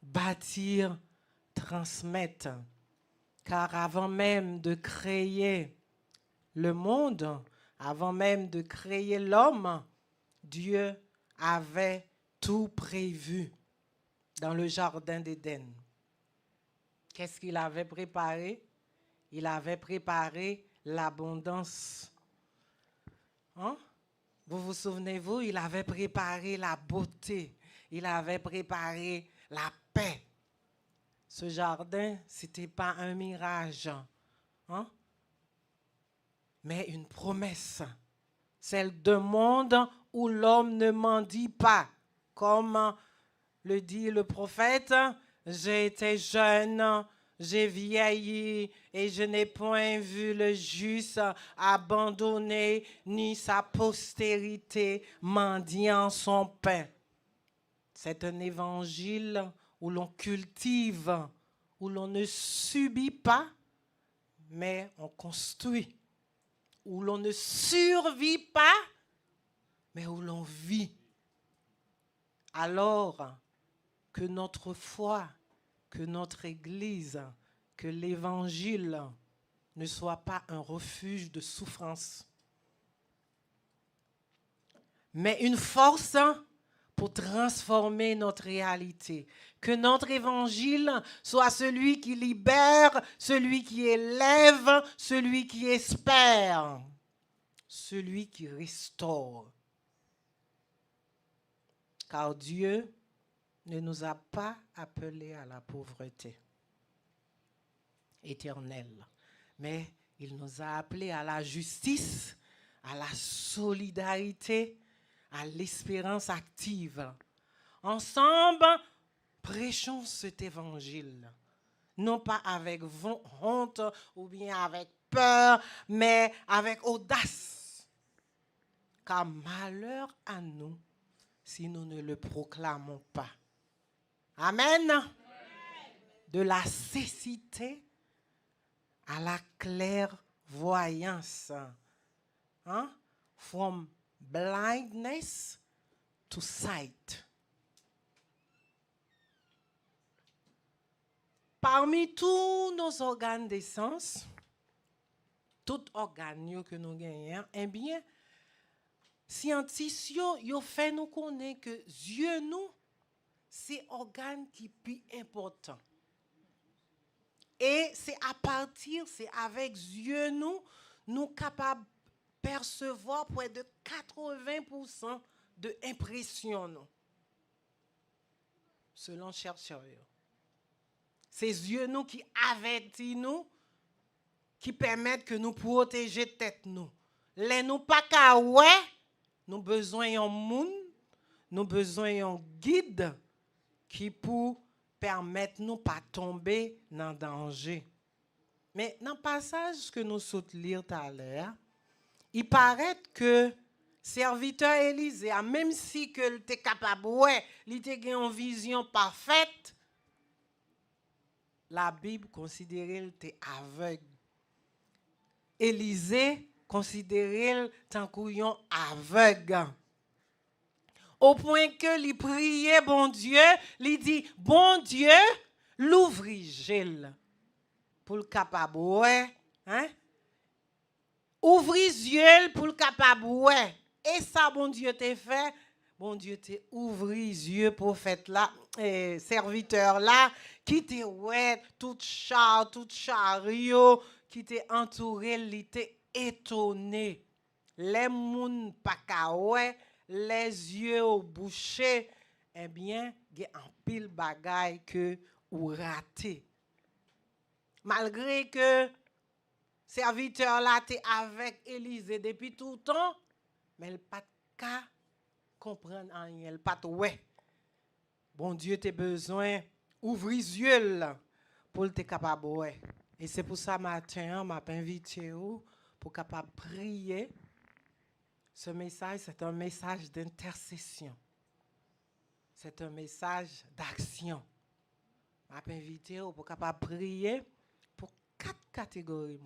bâtir, transmettre. Car avant même de créer le monde, avant même de créer l'homme, Dieu avait tout prévu dans le jardin d'Éden. Qu'est-ce qu'il avait préparé? Il avait préparé l'abondance. Vous vous souvenez-vous? Il avait préparé la beauté. Il avait préparé la paix. Ce jardin, ce n'était pas un mirage, mais une promesse. Celle d'un monde où l'homme ne mendie pas. Comme le dit le prophète, j'ai été jeune, j'ai vieilli et je n'ai point vu le juste abandonné ni sa postérité mendiant son pain. C'est un évangile où l'on cultive, où l'on ne subit pas, mais on construit. Où l'on ne survit pas, mais où l'on vit. Alors que notre foi, que notre Église, que l'Évangile ne soit pas un refuge de souffrance, mais une force pour transformer notre réalité. Que notre Évangile soit celui qui libère, celui qui élève, celui qui espère, celui qui restaure. Car Dieu ne nous a pas appelés à la pauvreté éternelle, mais il nous a appelés à la justice, à la solidarité, à l'espérance active. Ensemble, prêchons cet évangile, non pas avec honte ou bien avec peur, mais avec audace. Car malheur à nous si nous ne le proclamons pas. Amen. De la cécité à la clairvoyance. From blindness to sight. Parmi tous nos organes de sens, tout organe que nous gagnons, eh bien, scientifiques ont fait nous connaître que yeux nous, c'est organe qui est plus important. Et c'est avec yeux nous capables de percevoir près de 80% de impression nous. Selon chercheurs. C'est yeux nous qui avertissent nous, qui permettent que nous protéger tête nous. Les nous pas qu'à ouais, nous besoin d'un monde, nous besoin d'un guide qui pour permettre nous pas tomber dans danger. Mais dans le passage que nous sommes lire tout à l'heure, il paraît que serviteur Élisée, même si que était capable, il était une vision parfaite, la Bible considérait qu'il était aveugle. Élisée considérait tant qu'il aveugle. Au point que il priait bon Dieu, il dit bon Dieu, l'ouvrit gel pour le capable hein? Ouvrit yeux pour le capable et ça bon Dieu t'a fait, bon Dieu t'a ouvri yeux prophète là serviteur là qui t'a tout chariot qui t'a entouré, il était étonné. Les moun pa ka les yeux au bouché, eh bien, il y a un pile bagay que ou raté. Malgré que serviteur là t'es avec Élisée depuis tout le temps, mais il pas qu'à comprendre rien, il pas ouais. Bon Dieu t'es besoin ouvrir les yeux pour te capable ouais. Et c'est pour ça matin m'a invité pour capable prier. Ce message, c'est un message d'intercession. C'est un message d'action. Je vais inviter pour capable prier pour 4 catégories.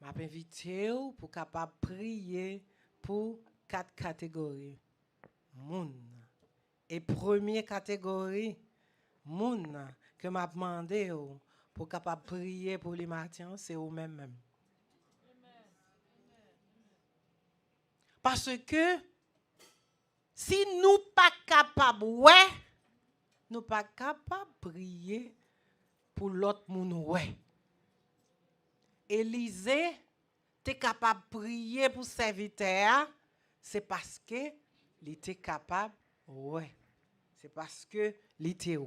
Je vais inviter pour capable prier pour 4 catégories. Moun. Et première catégorie, moun que m'a demandé pour capable prier pour les matins, c'est eux-mêmes. Parce que si nous pas capables, nous pas capables de prier pour l'autre monde. Élisée, tu es capable de prier pour serviteur, c'est parce que il était capable, c'est parce que il était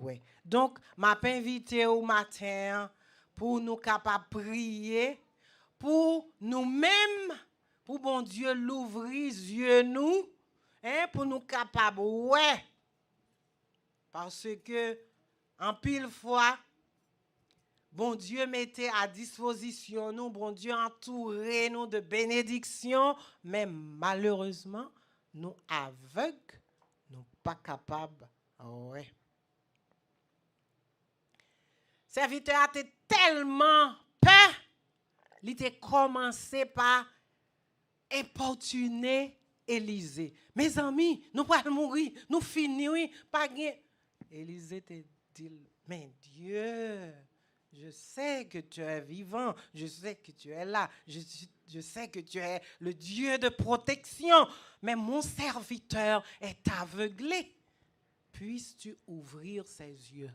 Donc, m'a invité au matin pour nous capables de prier pour nous-mêmes. Pour bon Dieu l'ouvrir yeux nous, pour nous capables, Parce que, en pile fois, bon Dieu mettait à disposition nous, bon Dieu entourait nous de bénédictions, mais malheureusement, nous aveugles, nous pas capables, Serviteur a été tellement peur, il était commencé par importuner Élisée. Mes amis, nous allons mourir, nous finissons, pas gain. Élisée te dit, mais Dieu, je sais que tu es vivant, je sais que tu es là, je sais que tu es le Dieu de protection, mais mon serviteur est aveuglé. Puisses-tu ouvrir ses yeux?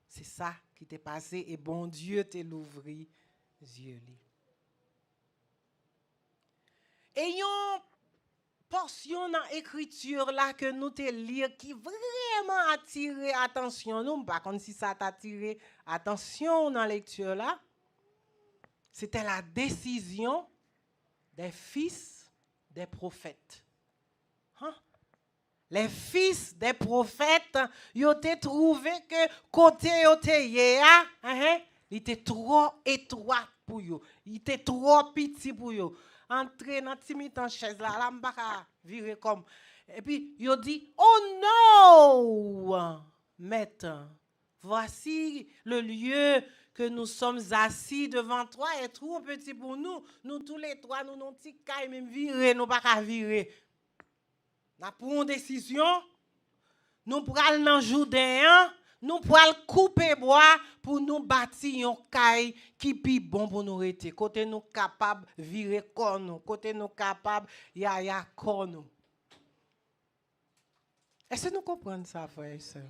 C'est ça qui t'est passé et bon Dieu t'a ouvert les yeux. Et une portion dans l'écriture là que nous te lire qui vraiment attiré attention nous, par contre si ça t'a attiré attention dans la lecture là, c'était la décision des fils des prophètes. Les fils des prophètes, ils ont trouvé que côté il était trop étroit pour eux, il était trop petit pour eux. Entrer dans la chaise là, je ne peux pas virer comme. Et puis, il dit, oh non, maître, voici le lieu que nous sommes assis devant toi est trop petit pour nous. Nous tous les trois, nous n'avons pas de même virer, nous ne pouvons pas virer. Nous prenons une décision, nous prenons dans le Jourdain, nous pouvons couper bois pour nous bâtir un caille qui est bon pour nous rester. Côté nous capables de virer comme nous. Côté nous capables de yaya comme nous. Est-ce que nous comprenons ça, frère et soeur?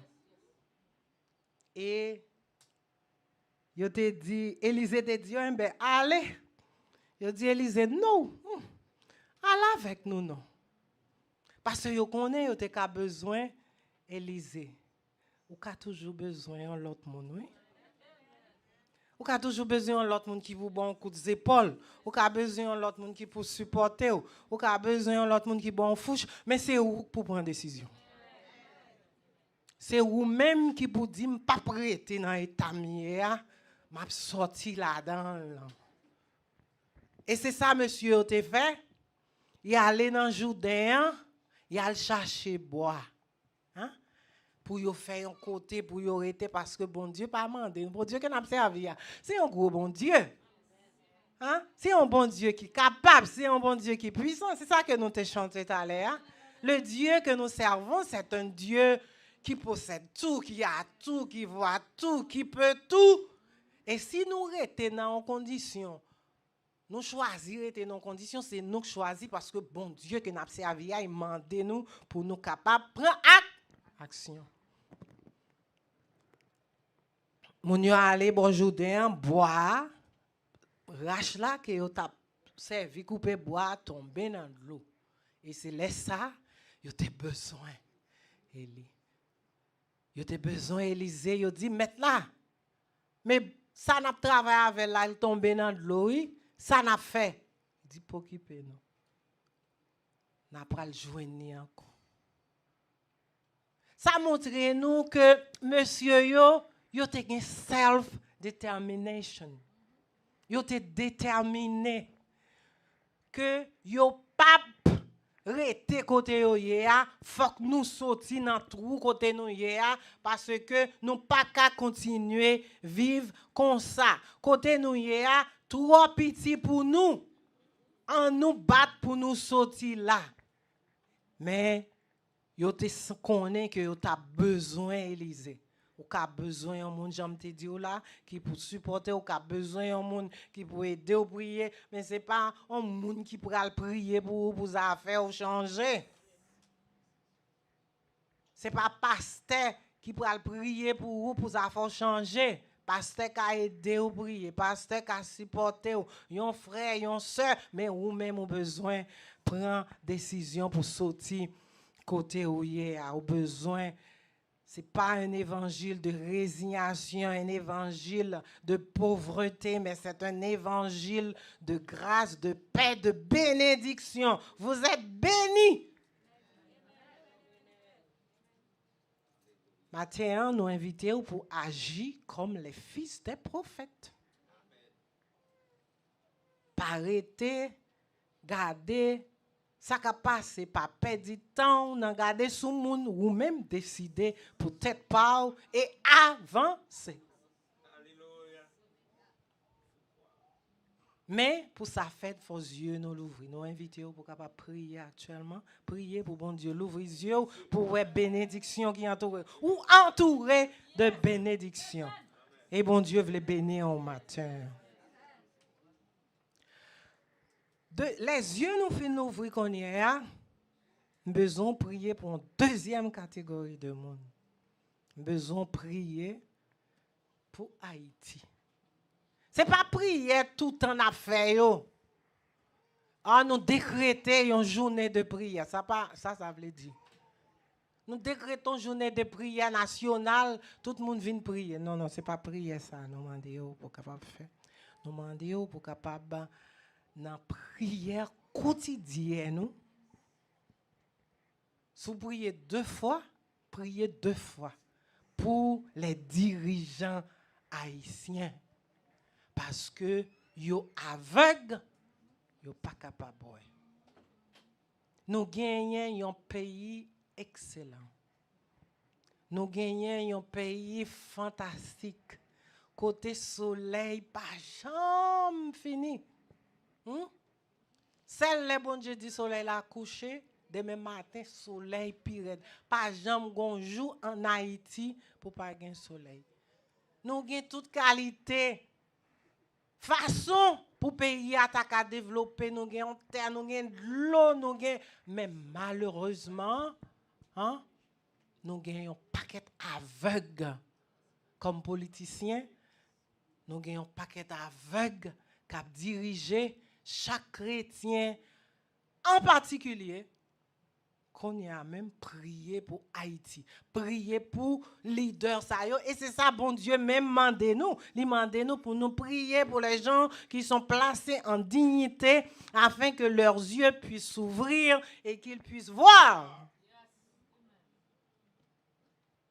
Et il te dit, Élisée te dit, allez. Il dit, Élisée, non. Allez avec nous, non. Parce que vous connaissez, vous avez besoin d'Élisée. Vous avez toujours besoin de l'autre monde, oui? Vous avez toujours besoin de l'autre monde qui vous donne un coup d'épaule. Vous avez besoin de l'autre monde qui vous supporte. Vous avez besoin de l'autre monde qui vous donne un fouche. Mais c'est où pour prendre une décision? c'est vous-même qui vous dites, je ne pas prêter dans l'état mieux, je suis sorti là-dedans. Et c'est ça, monsieur, vous avez fait. Il est allé dans le Jourdain, il a cherché bois. Hein? Pour y faire un côté, pour y arrêter, parce que bon Dieu pas demandé. Bon Dieu qui n'a pas servi. C'est un gros bon Dieu. Hein? C'est un bon Dieu qui est capable, c'est un bon Dieu qui est puissant. C'est ça que nous te chanté tout à l'heure. Le Dieu que nous servons, c'est un Dieu qui possède tout, qui a tout, qui voit tout, qui peut tout. Et si nous restons dans une condition, nous choisir rester dans une condition, c'est nous qui choisissons parce que bon Dieu que nous avons servi, il demande nous pour nous capables de prendre action. Mon yo allé bonjour d'un bois rache là que yo t'a servi couper bois tomber dans l'eau et c'est là ça yo t'ai besoin Élie yo t'ai besoin Élisée yo dit mettre là mais ça n'a travaillé avec là il tomber dans l'eau oui ça n'a fait il dit pour occuper non n'a pas le joindre encore ça montre nous que monsieur yo te gen self determination. Yo te déterminé que yo pas rete côté yo yéa, faut que nous sorti dans trou côté nous yéa parce que nous pas qu'à continuer vivre comme ça. Côté nous yéa trop petit pour nous. On nous bat pour nous sortir là. Mais yo te connaît que yo t'a besoin Élisée. Ou ka besoin un monde j'aime te dire là qui pour supporter ou ka besoin un monde qui pour aider ou prier mais c'est pas un monde qui pourra prier pour affaire ou changer. C'est pas pasteur qui pourra prier pour affaire changer. Pasteur qui aider ou prier, pasteur qui supporter ou yon frère, yon sœur mais ou même ou besoin prendre décision pour sortir côté où y a besoin. Ce n'est pas un évangile de résignation, un évangile de pauvreté, mais c'est un évangile de grâce, de paix, de bénédiction. Vous êtes bénis. Matin, nous invitons pour agir comme les fils des prophètes. Pas arrêter, garder. Ça qui passe, pas perdre du temps, n'a garder sous monde ou même décider pour tête pas et avancer. Alléluia. Mais pour ça fait vos yeux nous l'ouvrir. Nous invitons pour capable prier actuellement, prier pour bon Dieu l'ouvrir les yeux pour voir bénédiction qui entoure ou entouré de bénédiction. Et bon Dieu veut les bénir au matin. Les yeux nous finissent ouvrir qu'on y est, besoin de prier pour une deuxième catégorie de monde. Besoin de prier pour Haïti. Ce n'est pas prier tout en affaire. Nous décréter une journée de prière. Ça veut dire. Nous décrétons une journée de prière nationale, tout le monde vient prier. Non, ce n'est pas prier ça. Nous demandons pour capable faire. Nous demandons pour capable dans la prière quotidienne, si vous priez 2 fois, priez 2 fois pour les dirigeants haïtiens. Parce que yo aveugles, yo pas capable. Nous gagnons un pays excellent. Nous gagnons un pays fantastique. Côté soleil, pas jamais fini. Celle le bon Dieu dit soleil la couché, demain matin soleil pire. Pas jamais gon jour en Haïti pour pas gain soleil. Nous gain toute qualité. Façon pour pays attaquer à développer, nous gain terre, nous gain de l'eau, nous gain mais malheureusement, nous gain un paquet aveugle comme politiciens. Nous gain un paquet aveugle qui a dirigé chaque chrétien, en particulier, qu'on y a même prié pour Haïti, prié pour leader ça yo, et c'est ça bon Dieu même mandé nous, il mandé nous pour nous prier pour les gens qui sont placés en dignité afin que leurs yeux puissent s'ouvrir et qu'ils puissent voir.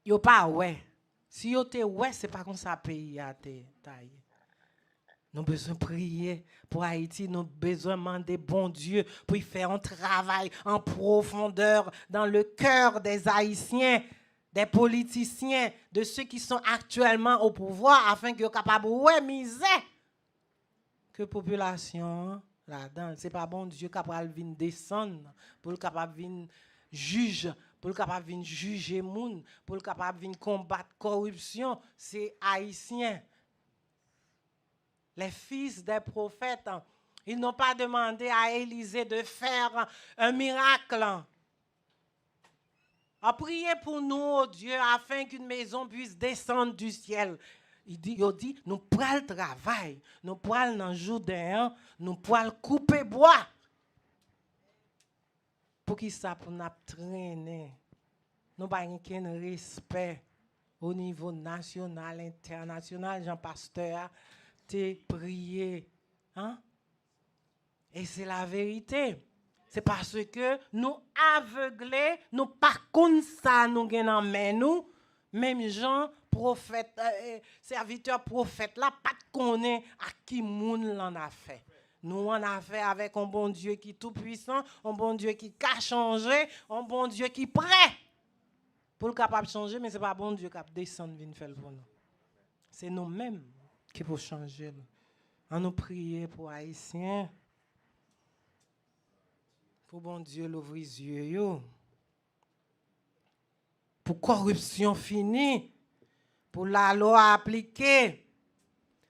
yo pas ouais. Si yo te ouais, c'est pas comme ça pays a te taille. Nous avons besoin de prier pour Haïti. Nous avons besoin de demander bon Dieu pour y faire un travail en profondeur dans le cœur des Haïtiens, des politiciens, de ceux qui sont actuellement au pouvoir, afin qu'ils soient capables de miser que la population là-dedans. Ce n'est pas bon Dieu capable de descendre pour le capable de juger, pour le capable de juger les gens, pour le capable de combattre la corruption. C'est Haïtien. Les fils des prophètes, ils n'ont pas demandé à Élisée de faire un miracle. A prié pour nous, oh Dieu, afin qu'une maison puisse descendre du ciel. Il dit, nous prenons le travail, nous prenons dans le Jourdain, nous prenons couper bois. Pour qui ça, pour nous traîner. Nous n'avons pas de respect au niveau national, international, Jean-Pasteur. T'es prié. Hein? Et c'est la vérité. C'est parce que nous aveuglés, nous par contre ça nous gagnons mais nous, même gens, prophètes, serviteurs prophètes, là, pas de connaître à qui moun l'en a fait. Nous en a fait avec un bon Dieu qui est tout puissant, un bon Dieu qui a changé, un bon Dieu qui est prêt pour le capable de changer, mais ce n'est pas bon Dieu qui a descendu venir faire pour nous. C'est nous-mêmes qui pour changer. On nous prier pour Haïtiens. Pour bon Dieu l'ouvrir les yeux. Pour corruption finie. Pour la loi appliquée.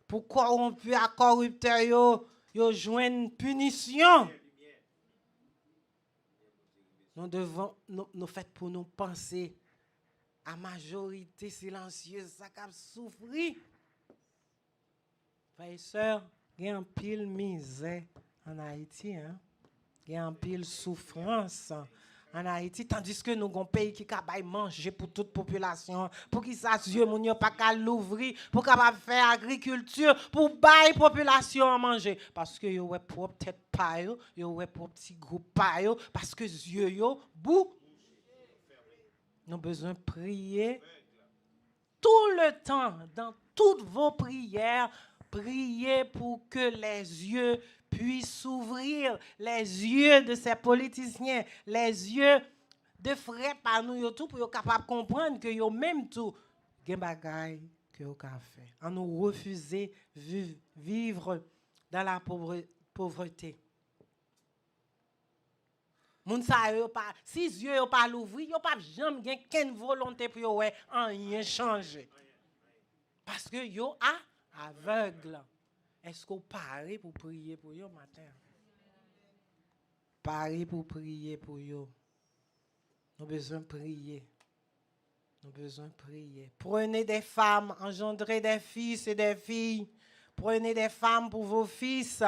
Pour corrompu à corrupteur yo joindre punition. Nous devons nous faire pour nous penser à majorité silencieuse ça qui souffrir. Frères et sœurs, il y a un pile misère en Haïti. Il y a un pile souffrance en Haïti. Tandis que nous avons un pays qui a manger pour toute population. Pour qu'ils sachent Dieu, mon pas qu'à l'ouvrir. Pour capable faire agriculture. Pour bailler la population à manger. Parce que yo ouais propre tête pa yo. Yo ouais propre petit groupe pa yo. Parce que Dieu yo bou. Nous avons besoin de prier tout le temps. Dans toutes vos prières. Priez pour que les yeux puissent s'ouvrir, les yeux de ces politiciens, les yeux de frères par nous, tout pour être capable de comprendre que yo même tout, gen bagay que yo ka fait. On nous refuser vivre dans la pauvreté. Moun sa yo pas, si yeux yo pas l'ouvrir, yo pas jamais gen ken volonté pour yo rien changer. Parce que yo a aveugle. Est-ce qu'on parie pour prier pour eux matin? Parie pour prier pour eux. Nous avons besoin de prier. Nous avons besoin de prier. Prenez des femmes, engendrez des fils et des filles. Prenez des femmes pour vos fils.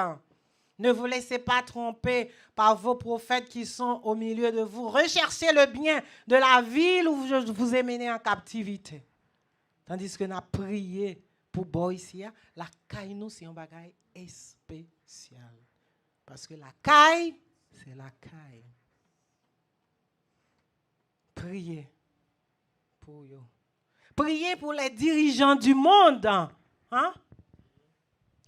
Ne vous laissez pas tromper par vos prophètes qui sont au milieu de vous. Recherchez le bien de la ville où vous êtes mené en captivité. Tandis que nous avons prié. Pour boy ici, la caille nous c'est un bagage spécial. Parce que la caille, c'est la caille. Priez pour eux. Priez pour les dirigeants du monde. Hein?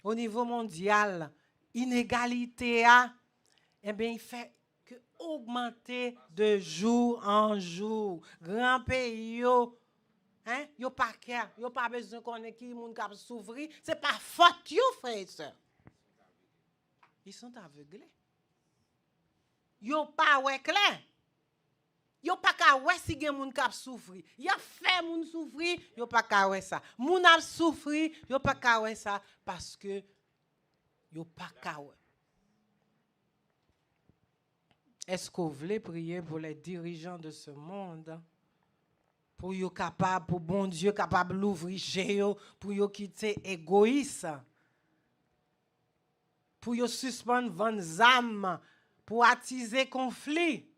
Au niveau mondial, inégalité eh bien, il fait que augmenter de jour en jour. Grand pays, hein? Yo pas care, yo pas besoin connaître qui moun k'ap souffrir, c'est pas faute yo frères et sœurs. Ils sont aveuglés. Yo pas ouais clair. Yo pas ka ouais si gen moun k'ap souffrir. Yo fait moun souffrir, yo pas ka ouais ça. Moun ap souffrir, yo pas ka ouais ça parce que yo pas ka ouais. Est-ce que vous voulez prier pour les dirigeants de ce monde? Pour yo capable, pour bon Dieu capable l'ouvrir chez yo, pour yo quitter égoïste, pour yo suspendre vendre âme, pour attiser conflit,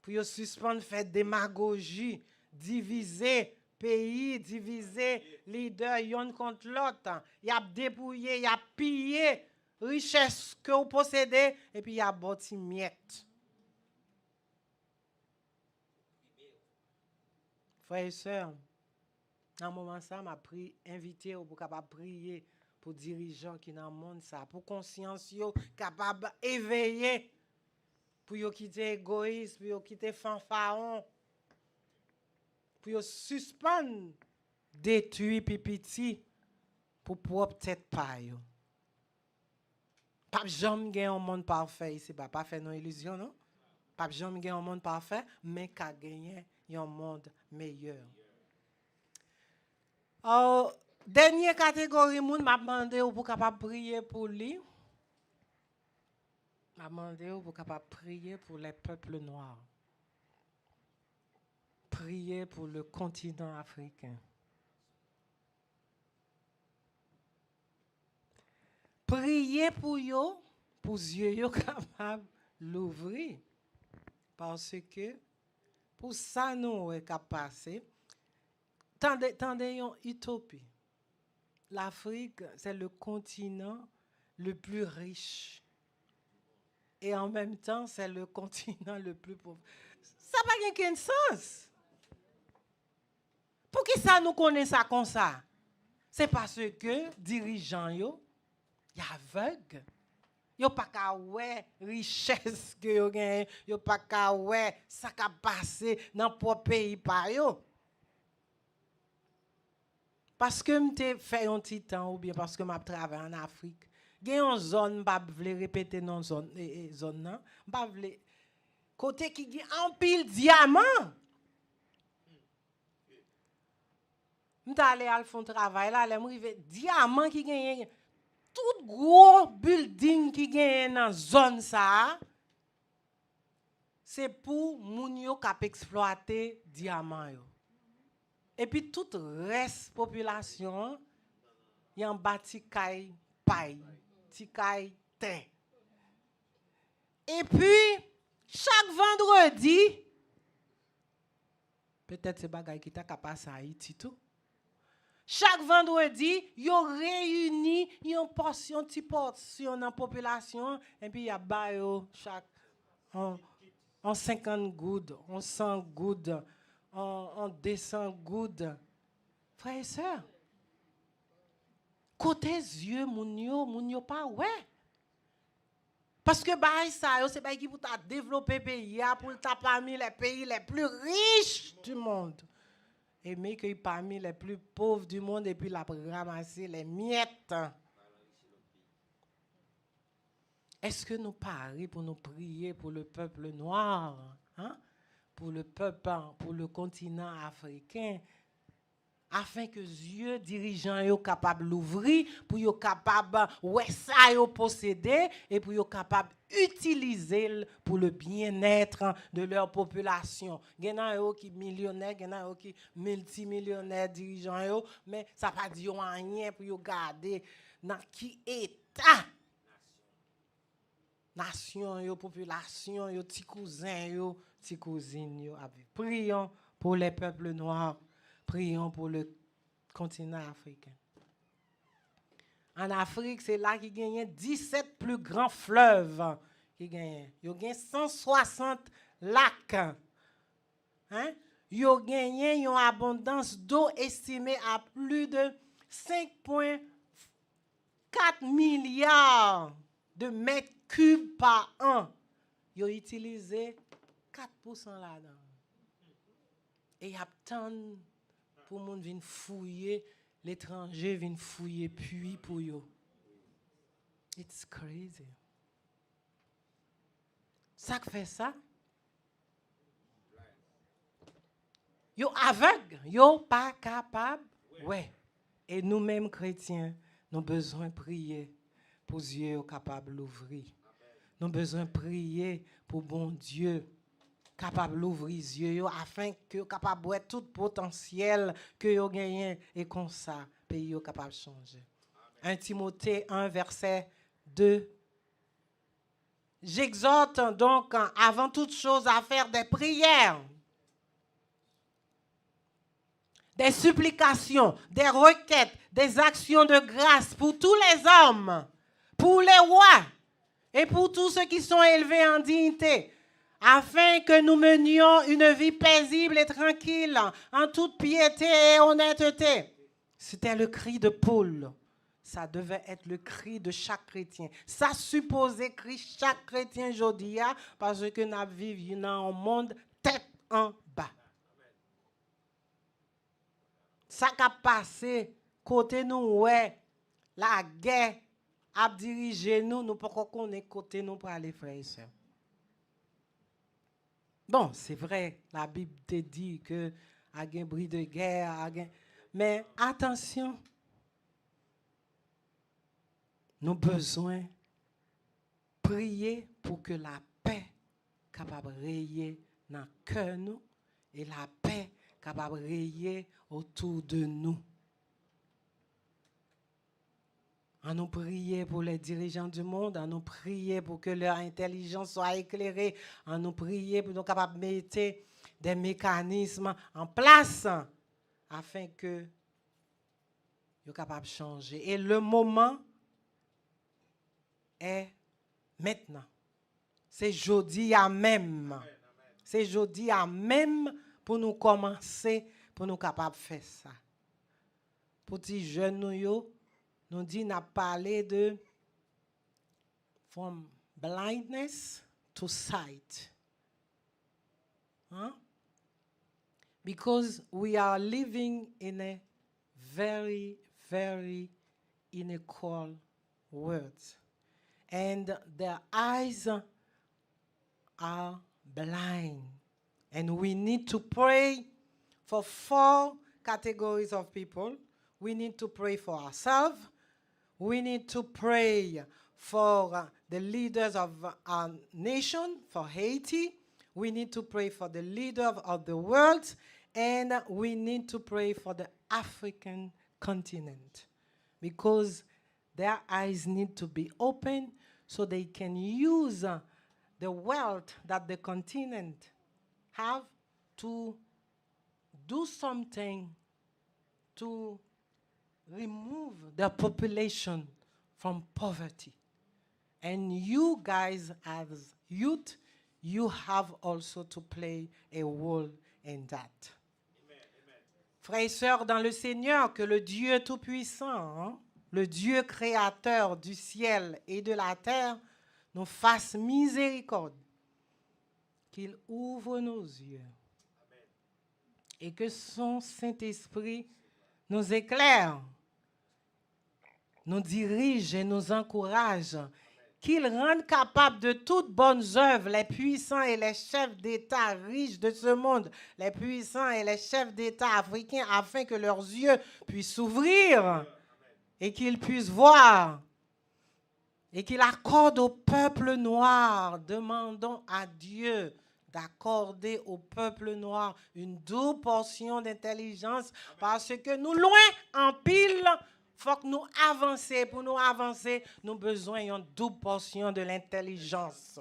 pour yo suspendre faire démagogie, diviser pays, diviser leader yon contre l'autre, y a dépouillé, y a pillé richesse que vous possédez et puis y a bâti miette. Frères et sœurs, dans un moment ça, m'a invité pour capable prier pour dirigeants qui dans le monde ça, pour conscience yo capable éveiller, pour yo quitter égoïsme, pour yo quitter fanfaron, pour yo suspendre, détruire pipiti pour propre tête pa yo. Pas jamais gagner un monde parfait ici, pas faire non illusion non. Pas jamais gagner un monde parfait, mais qu'a gagner un monde meilleur. Dernière catégorie moun m'a demandé ou pour capable prier pour lui. M'a demandé ou pour capable prier pour les peuples noirs. Prier pour le continent africain. Prier pour yo, pour yeux yo capable l'ouvrir. Parce que pour ça nous est capable passer. Tendez une utopie. L'Afrique, c'est le continent le plus riche. Et en même temps, c'est le continent le plus pauvre. Ça n'a pas aucun sens. Pour qui ça nous connaît ça comme ça? C'est parce que dirigeants yo, y aveugle. Yo pas ka wè richesse que yo gagne, yo pas ka wè ça ka passer dans propre pays pa yo. Parce que m'te fait un petit temps ou bien parce que m'a travaillé en Afrique. Gen une zone pas vle répéter non zone zone nan, pas vle côté qui gen en pile diamant. M'ta aller al font travail là, l'aime rive diamant qui gen tout gros building qui gen dans zone ça. C'est pour moun yo k'ap exploiter diamant yo. Et puis toute reste population y en bâti kay paille, ti kay terre. Et puis chaque vendredi peut-être c'est bagay qui t'a passé à Haïti tout. Chaque vendredi, yo réuni une portion, ti portion dans population et puis y a ba yo chaque en 50 goudes, en 100 goudes. On descend good. Frères et sœurs, côté yeux, moun yo pas ouais. Parce que bah ça, c'est pas qui pour ta développer pays, pour ta parmi les pays les plus riches du monde. Et mais que parmi les plus pauvres du monde et puis la ramasser les miettes. Est-ce que nous parions pour nous prier pour le peuple noir, hein? Pour le peuple, pour le continent africain, afin que Dieu dirigeant yo capable l'ouvrir, pour yo capable ouais ça yo posséder et pour yo capable utiliser pour le bien-être de leur population. Gena yo qui millionnaire, gena yo qui multimillionnaire dirigeant yo, mais ça pas dire rien pour yo garder dans qui état nation yo, population yo, ti cousin yo, ti cousine yo avec. Prions pour les peuples noirs, prions pour le continent africain. En Afrique, c'est là qu'il gagne 17 plus grands fleuves qui gagne. Yo gagne 160 lacs. Hein? Yo gagne une abondance d'eau estimée à plus de 5,4 milliards de mètres cubes par an. Yo utilisé 4% là-dedans. Et y a tant pour monde vinn fouiller, l'étranger vinn fouiller puits pour yo. It's crazy. Ça fait ça. Yo aveugle, yo pas capable. Ouais. Et nous-mêmes chrétiens, nous avons besoin de prier pour Dieu capable d'ouvrir. Nous avons besoin de prier pour bon Dieu capable d'ouvrir les yeux afin que capable de tout potentiel que yo gagne et comme ça pays yo capable changer. 1 Timothée 1 verset 2. J'exhorte donc avant toute chose à faire des prières, des supplications, des requêtes, des actions de grâce pour tous les hommes, pour les rois et pour tous ceux qui sont élevés en dignité, afin que nous menions une vie paisible et tranquille, en toute piété et honnêteté. C'était le cri de Paul. Ça devait être le cri de chaque chrétien. Ça supposait cri chaque chrétien aujourd'hui, parce que nous vivons dans un monde tête en bas. Ça qui a passé, côté nous, ouais, la guerre a dirigé nous, nous ne pouvons pas connaître côté nous pour aller, frères et sœurs. Bon, c'est vrai, la Bible te dit que y a un bruit de guerre, mais attention, nous avons besoin de prier pour que la paix capable de rayer dans le cœur nous et la paix capable de rayer autour de nous. À nous prier pour les dirigeants du monde, à nous prier pour que leur intelligence soit éclairée, à nous prier pour nous capables de mettre des mécanismes en place afin que nous soient capables de changer. Et le moment est maintenant. C'est jeudi à même. C'est jeudi à même pour nous commencer, pour nous capables de faire ça. Pour les jeunes, nous dit n'a parlé de from blindness to sight. Huh? Because we are living in a very, very unequal world. And their eyes are blind. And we need to pray for 4 categories of people. We need to pray for ourselves. We need to pray for the leaders of our nation, for Haiti. We need to pray for the leader of the world. And we need to pray for the African continent. Because their eyes need to be open so they can use the wealth that the continent have to do something to remove their population from poverty. And you guys as youth, you have also to play a role in that. Frères et sœurs dans le Seigneur, que le Dieu Tout-Puissant, le Dieu créateur du ciel et de la terre, nous fasse miséricorde, qu'il ouvre nos yeux et que son Saint-Esprit nous éclaire, nous dirige et nous encourage, qu'il rende capable de toutes bonnes œuvres les puissants et les chefs d'État riches de ce monde, les puissants et les chefs d'État africains, afin que leurs yeux puissent s'ouvrir et qu'ils puissent voir, et qu'il accorde au peuple noir. Demandons à Dieu d'accorder au peuple noir une double portion d'intelligence, parce que nous, loin en pile, faut que nous avancions. Pour nous avancer, nous avons besoin d'une double portion de l'intelligence.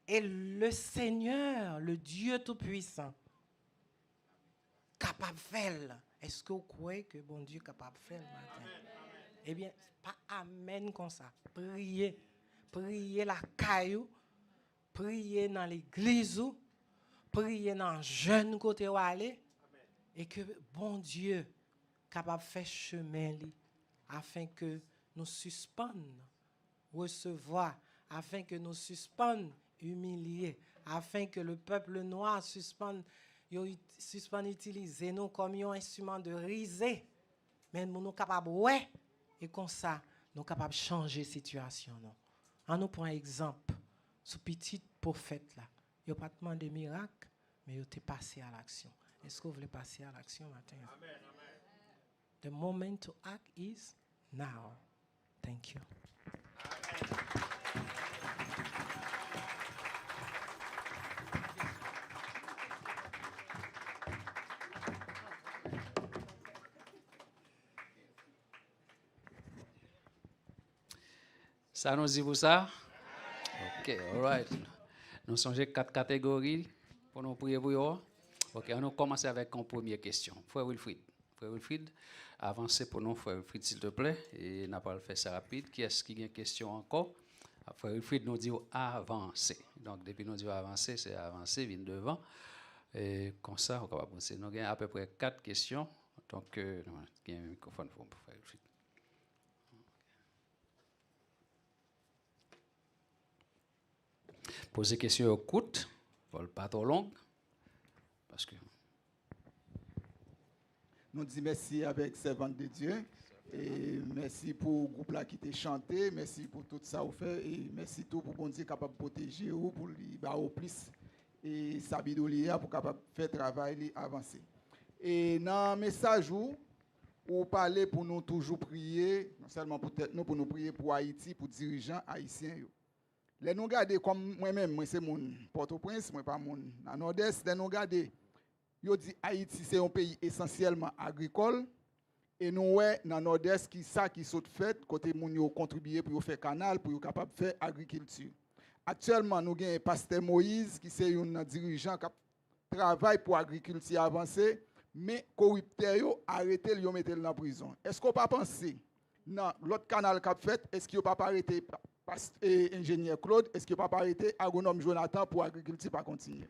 Et le Seigneur, le Dieu Tout-Puissant, capable de faire. Est-ce que vous croyez que bon Dieu est capable de faire le matin? Eh bien, pas amen comme ça. Priez. Priez la caillou. Priez dans l'église. Priez dans le jeune côté où aller. Et que bon Dieu capable de faire chemin li, afin que nous suspendions recevoir, afin que nous suspendions humilier, afin que le peuple noir suspende utiliser nous comme un instrument de risée. Mais nous sommes capables, ouais, et comme ça, nous sommes capables de changer la situation. On nous prend un exemple, ce petit prophète là, il n'a pas demandé de miracle, mais il est passé à l'action. Est-ce que vous voulez passer à l'action matin? Amen. The moment to act is now. Thank you. Ça nous dit pour ça? OK, all right. Nous sommes 4 catégories pour nous prier pour vous. OK, on va commencer avec une première question. Frère Wilfried, avancez pour nous, Frère Wilfried, s'il te plaît. Et n'a pas fait ça rapide. Qui est-ce qui a une question encore Après, Wilfrid nous dit avancer. Donc, depuis nous dit avancer, c'est avancer, vient devant. Et comme ça, on est capable de poser. Nous avons à peu près 4 questions. Donc, il y a un microphone pour faire Wilfrid. Poser questions courtes, pas trop longues. Parce que. Nous disons merci avec servante de Dieu. Et merci pour le groupe là qui t'a chanté. Merci pour tout ça vous fait. Et merci tout pour bon Dieu capable de protéger ou pour lui au plus. Et sabidolia pour capable faire travail avancer. Et dans le message où parler pour nous toujours prier, non seulement peut-être nous pour nous prier pour Haïti, pour dirigeants haïtiens. Les nous garder comme moi-même, moi c'est mon Port-au-Prince, moi pas mon dans Nord-Est, les nous garder. Yo dit Haïti c'est un pays essentiellement agricole et nous ouais dans Nord-Est qui ça qui saute fait côté moun yo contribuer pour faire canal pour capable faire agriculture. Actuellement nous gagne pasteur Moïse qui c'est un dirigeant qui travaille pour agriculture avancée mais corrupteur yo arrêté yo mettre dans prison. Est-ce qu'on pas penser non l'autre canal qu'a fait est-ce qu'il pas arrêté ingénieur Claude, est-ce qu'il n'a pas arrêté agronome Jonathan pour l'agriculture pas continuer?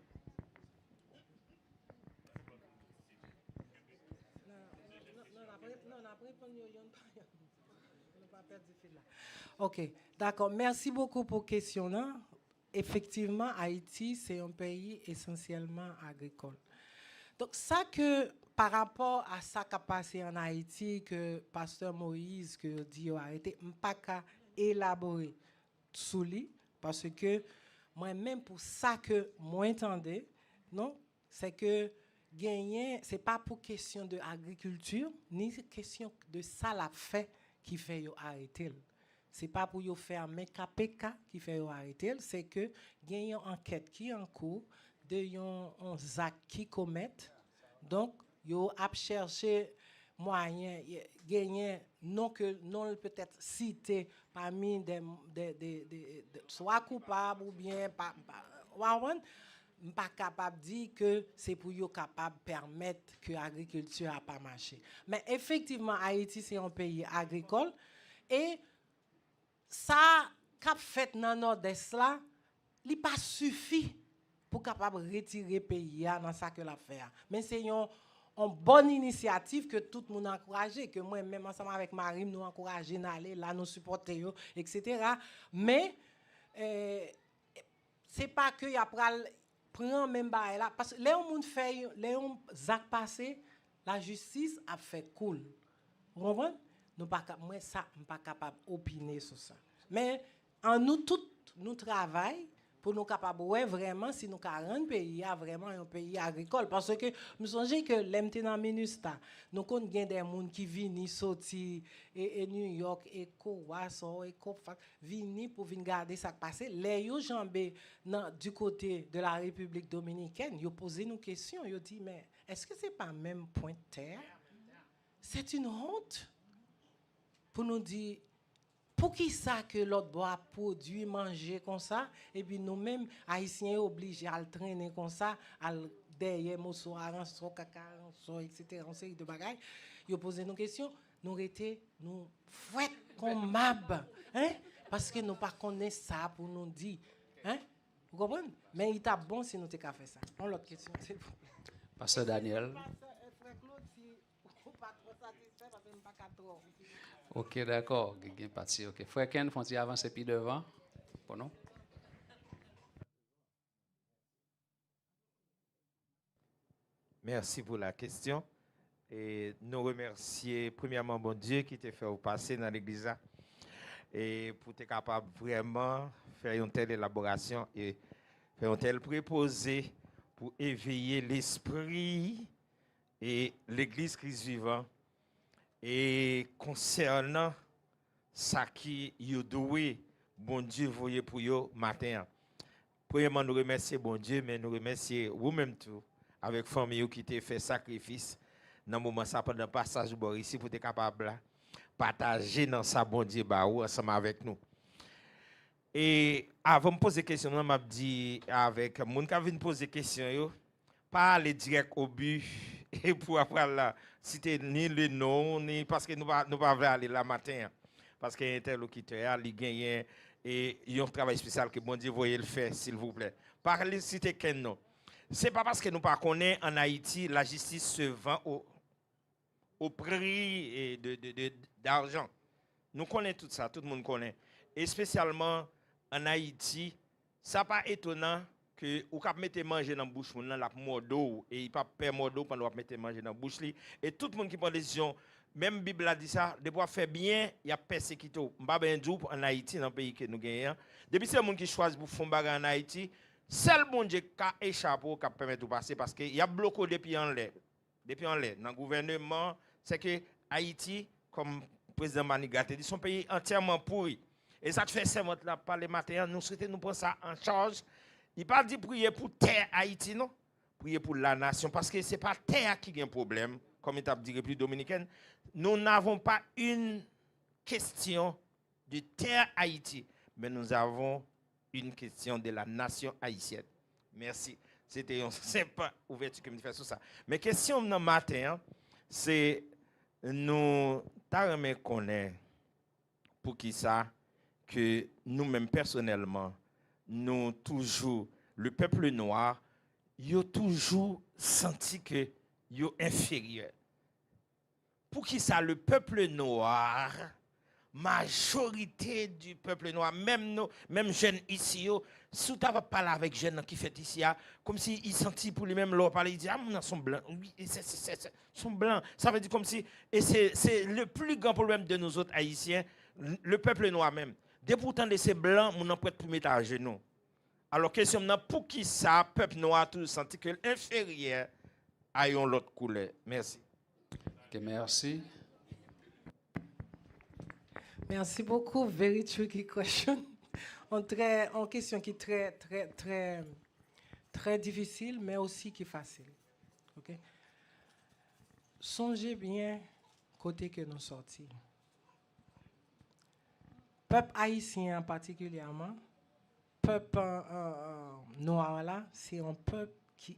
Ok, d'accord. Merci beaucoup pour la question. Là. Effectivement, Haïti, c'est un pays essentiellement agricole. Donc, ça que par rapport à ça qui a passé en Haïti, que pasteur Moïse, que dit arrêté, je ne peux pas élaborer sous lui, parce que moi-même, pour ça que moi entendais, non, c'est que gagner, ce n'est pas pour question de agriculture, ni question de ça la fait qui fait arrêter. Ce n'est pas pour faire un KPK qui fait arrêter, c'est que gagner une enquête qui est en cours de un acte qui commettent. Donc, yo a cherché moyen gagner non que non peut-être cité parmi des soit coupable ou bien pas capable dire que c'est pour yo capable permettre que l'agriculture a pas marché. Mais effectivement Haïti c'est un pays agricole et ça qu'a fait dans nord-est là, il pas suffit pour capable retirer pays dans ça que l'a fait. Mais c'est une bonne initiative que tout le monde a encouragé, que moi même ensemble avec Marim nous encourager d'aller là nous supporter etc. Mais c'est pas que y a prend même bail là parce que les monde fait les actes passés la justice a fait cool. Vous comprenez? Nous pas moi ça pas capable opiner sur ça. Mais en nous tous nous travaillons pour nous capables ouais vraiment si nous 40 pays a vraiment un pays agricole parce que nous songez que l'MT dans MINUSTA nous connait des gens qui viennent sortir et New York et Coasso et Cofac viennent pour venir garder ça passer les yo jambé du côté de la République dominicaine yo posé nous question yo dit mais est-ce que c'est pas même point de terre? C'est une honte pour nous dire pour qui ça que l'autre boit produit manger comme ça et puis nous-mêmes haïtiens obligés à le traîner comme ça à derrière mosso arançon caca etc. on série de bagages yo poser nos questions nous été nous fouet comme mab hein parce que nous pas connaît ça pour nous dire hein vous comprenez mais il t'a bon si nous t'ai qu'à faire ça on l'autre question s'il vous plaît Pasteur Daniel. Ok, d'accord. Ok. Frère Ken, faut-il avancer plus devant? Pour nous? Merci pour la question. Et nous remercier premièrement bon Dieu qui t'a fait passer dans l'église et pour être capable vraiment faire une telle élaboration et faire un tel préposé pour éveiller l'esprit et l'église Christ vivant. Et concernant ça qui est doué, bon Dieu voyez pour vous matin. Premièrement, nous remercions bon Dieu, mais nous remercions vous-même tout, avec la famille qui t'a fait sacrifice dans le moment ça pendant le passage de ici pour être capable de partager dans sa bon Dieu ensemble avec nous. Et avant de me poser question, je m'a dit avec les gens qui viennent poser question, pas aller direct au but et pour après là citer ni le nom ni parce que nous pas aller là matin parce que interlocuteur il gagne Et il y a un travail spécial que bon Dieu voyez le faire, s'il vous plaît. Parlez, citer quel nom. Ce n'est pas parce que nous ne connaissons pas en Haïti, la justice se vend au prix d'argent. Nous connaissons tout ça, tout le monde connaît. Et spécialement en Haïti, ça n'est pas étonnant que vous mettez manger dans la bouche, la mordeau, et il ne peut pas faire mordeau pendant que vous mettez manger dans la bouche. Et tout le monde qui prend des décisions, même la Bible a dit ça, de pouvoir faire bien, il y a persécuté. Je ne sais pas en Haïti, dans le pays que nous gagnons. Depuis que c'est le monde qui choisit pour faire des en Haïti, seul bon Dieu qui a échappé, qui permet de passer, parce qu'il y a bloqué depuis en l'air. Depuis en l'air. Dans le gouvernement, c'est que Haïti, comme le président Manigat dit, son pays entièrement pourri. Et ça te fait ça, là, par les matins, nous souhaitons nous prendre ça en charge. Il ne pas dit prier pour terre Haïti, non? Prier pour la nation, parce que ce n'est pas terre qui a un problème, comme il a dit République dominicaine. Nous n'avons pas une question de terre Haïti, mais nous avons une question de la nation haïtienne. Merci. C'était une simple ouverture que je fais sur ça. Mais question de matin, c'est nous t'arrêter connaître pour qui ça que nous-mêmes personnellement, nous toujours, le peuple noir, il a toujours senti que il est inférieur. Pour qui ça, le peuple noir, majorité du peuple noir, même nous, même jeunes ici, si tu as parlé avec jeunes qui fait ici, comme si ils sentent pour lui-même leur parler, ils disent ah ils sont blancs, oui, sont blancs. Ça veut dire comme si, et c'est le plus grand problème de nous autres haïtiens, le peuple noir même. Dès pourtant de ces blancs, on n'a pas pour mettre à genoux. Alors question maintenant, pour qui ça, peuple noir tout senti que l'inférieur a une autre couleur. Merci. Ok, merci. Merci beaucoup. Very tricky question. En question qui est très difficile, mais aussi qui est facile. Okay? Songez bien côté que nous sortis. Peuple haïtien particulièrement, peuple noir là, c'est un peuple qui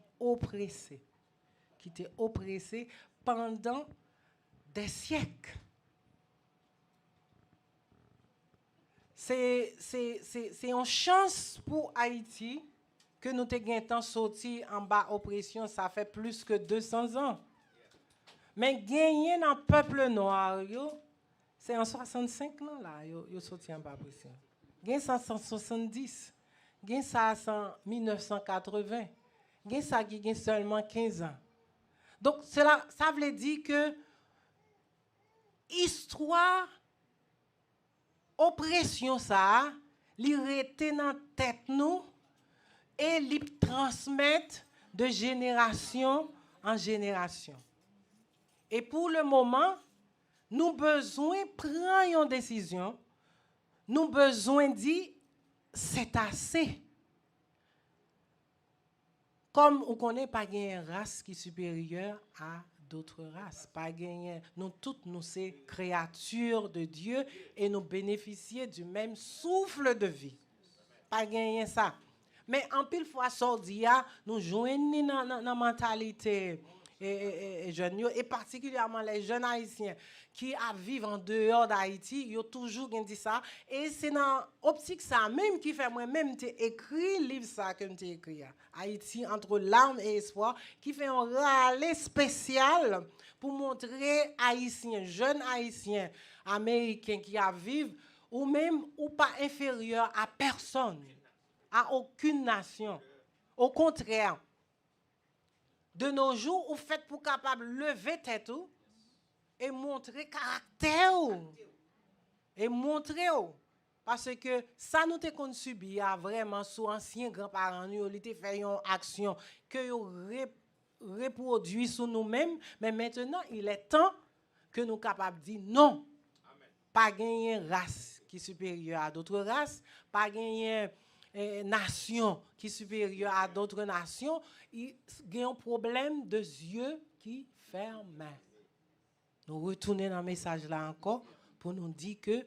était oppressé pendant des siècles. C'est une chance pour Haïti que nous ayons sorti en bas oppression, ça fait plus que 200 ans. Mais gagner dans le peuple noir, c'est en 65 ans là, yo sorti en bas oppression. Gagner ça en 170, gagner ça en 1980, gagner ça qui gagne seulement 15 ans. Donc ça veut dire que histoire oppression ça, li rete dans tête nous et li transmettre de génération en génération. Et pour le moment, nous besoin prendre une décision. Nous besoin dire c'est assez. Comme on connaît pas une race qui est supérieure à d'autres races, pas gagner. Nous toutes nous sommes créatures de Dieu et nous bénéficions du même souffle de vie. Pas gagner ça. Mais en pile fois sordia, nous joignons dans la mentalité jeunes et particulièrement les jeunes haïtiens qui vivent en dehors d'Haïti, ils ont toujours dit ça et c'est dans optique ça même qui fait moi même écrit livre ça que j'ai écrit Haïti entre larmes et espoir qui fait un rallye spécial pour montrer haïtiens jeunes haïtiens américains qui vivent ou même ou pas inférieurs à personne, à aucune nation. Au contraire, de nos jours, vous faites pour capable lever tête et montrer caractère et montrer parce que ça nous te qu'on subi vraiment sous anciens grands-parents nous ils te fait une action que yo reproduit sur nous-mêmes mais maintenant il est temps que nous capables dire non. Amen. Pas gagner race qui est supérieure à d'autres races, pas gagner nation qui est supérieure à d'autres nations, il y a un problème de yeux qui ferment. Nous retournons dans le message là encore pour nous dire que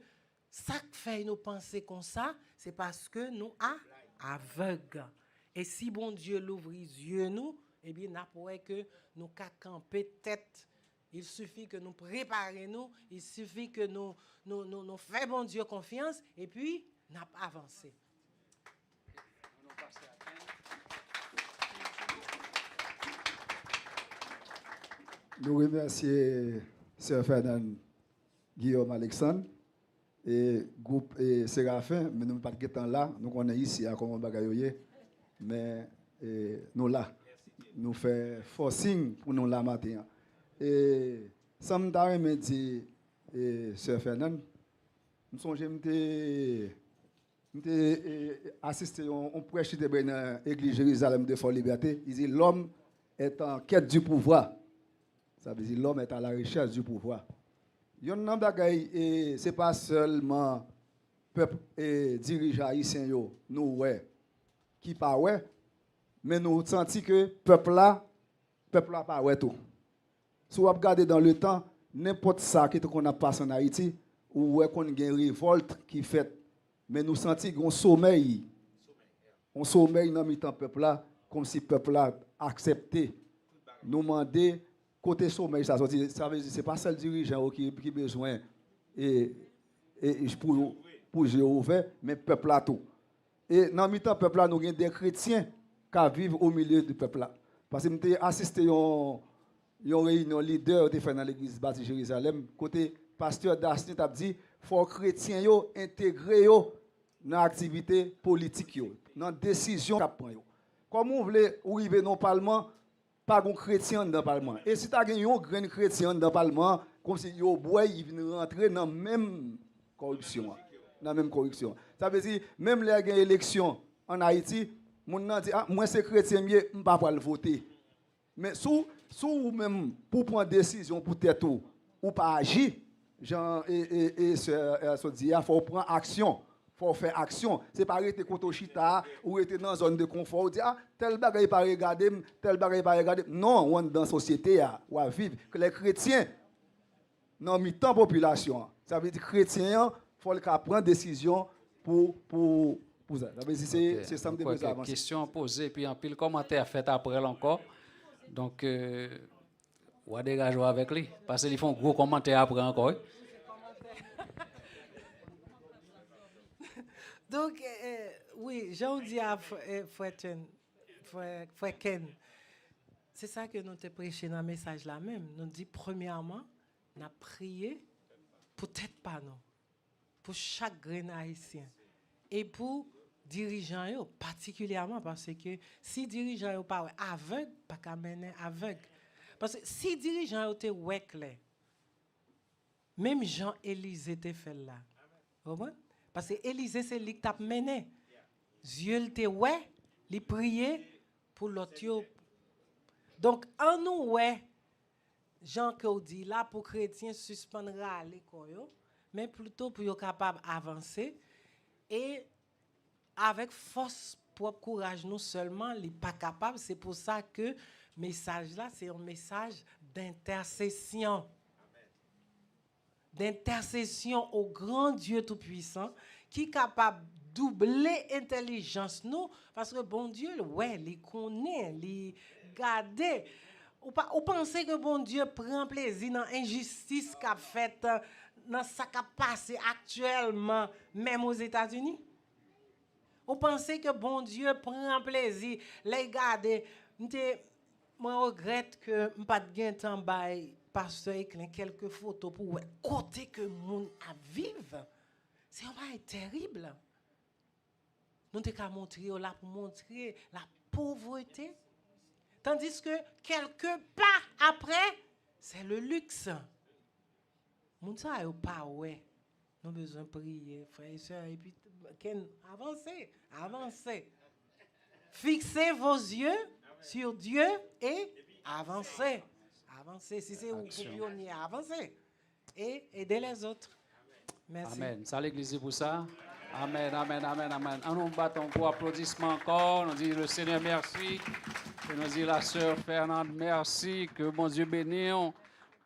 ça fait nous penser comme ça, c'est parce que nous sommes aveugles. Et si bon Dieu l'ouvre les yeux nous, eh bien n'a pas que nous camper tête. Il suffit que nous préparions nous, il suffit que nous fassions bon Dieu confiance et puis n'a avancé. Nous remercions Sœur Fernand Guillaume Alexandre et groupe et Séraphin, mais nous ne sommes pas temps là, nous sommes ici à comment bagayoyer, mais nous là, nous faisons forcing pour nous là matin. Et ça me dit Sœur Fernand, nous sommes assisté à un prêche dans l'église Jérusalem de Fort Liberté. Il dit l'homme est en quête du pouvoir. Ça veut dire l'homme est à la recherche du pouvoir. Ce n'est pas seulement peuple et dirigeants haïtiens nous qui pas ouais, mais nous sentons que peuple là pas ouais tout. Si vous regardez dans le temps, n'importe ça qu'on a passé en Haïti, ou qu'on a une révolte qui fait, mais nous sentons qu'on sommeil. On sommeil dans le peuple là, comme si le peuple là acceptait, nous demander côté sommeil, ça veut dire c'est pas seul dirigeant qui a besoin pour Jéhovah, mais le peuple là tout. Et dans le peuple là, nous avons des chrétiens qui vivent au milieu du peuple là. Parce que j'ai assisté à une réunion leader de fait dans l'église baptiste Jérusalem, côté pasteur Dastin a dit faut chrétiens yo intégrer yo dans l'activité politique yo, dans la décision qu'a prend yo. Comme on voulait arriver dans le parlement, pas un chrétien dans le parlement. Et si tu as un grand chrétien dans le parlement, comme si yo boy il vient rentrer dans la même corruption. Dans même corruption. Ça veut dire même les élections en Haïti, mon nan dit ah moi c'est chrétien mieux, on pas le voter. Mais sous même pour prendre décision pour tête ou pas agir, Jean et se dit il faut prendre action. Faut faire action. C'est pas rester contre chita ou être dans une zone de confort. Dire ah tel bagage pas regarder, tel bagage pas regarder. Non, on est dans la société ou à vivre que les chrétiens dans mi-temps population. Ça veut dire chrétiens faut prendre décision pour ça. Ça veut dire c'est ça me demande avancer. Question posée puis en pile commentaire fait après encore. Donc on va dégager avec lui parce qu'ils font gros commentaire après encore. Donc, oui, j'ai dit à Frère Ken, c'est ça que nous te prêchons dans le message là même. Nous dit premièrement, nous avons prié pour tête pas nous, pour chaque grain haïtien et pour dirigeants yo, particulièrement parce que si dirigeants yo pas aveugle, pas qu'à mener aveugle. Parce que si dirigeants yo te ouais clair, même Jean-Élisée te fait là. Comprends? Parce que Élisée, c'est lui qui t'a mené. Dieu te ouais, il priait pour l'autre. Donc, en nous, ouais, Jean que dit là, pour chrétiens, suspendra l'école, mais plutôt pour être capable d'avancer. Et avec force, propre courage, nous seulement, il n'est pas capable. C'est pour ça que le message là, c'est un message d'intercession. D'intercession au grand Dieu Tout-Puissant qui est capable de doubler l'intelligence nous parce que bon Dieu ouais il connaît il garde ou pensez que bon Dieu prend plaisir dans l'injustice qu'a faite dans ce qui a passé actuellement même aux États-Unis ou pensez que bon Dieu prend plaisir les garder moi regrette que m'pas de temps bail pasteur éclair quelques photos pour côté que moun a vivre. C'est un bail terrible. Nous t'ai qu'à montrer là pour montrer la pauvreté. Tandis que quelque part après, c'est le luxe. Moun ça yo pas ouais. Nous besoin prier, frères et sœurs et puis avancez. Fixez vos yeux sur Dieu et avancez. Avancer, si c'est vous pionnier, avancer et aider les autres. Merci. Amen. Ça l'église pour ça. Amen, amen, amen, amen. Nous battons pour applaudissement encore. Nous disons le Seigneur merci. Et nous disons la sœur Fernande merci. Que bon Dieu bénisse.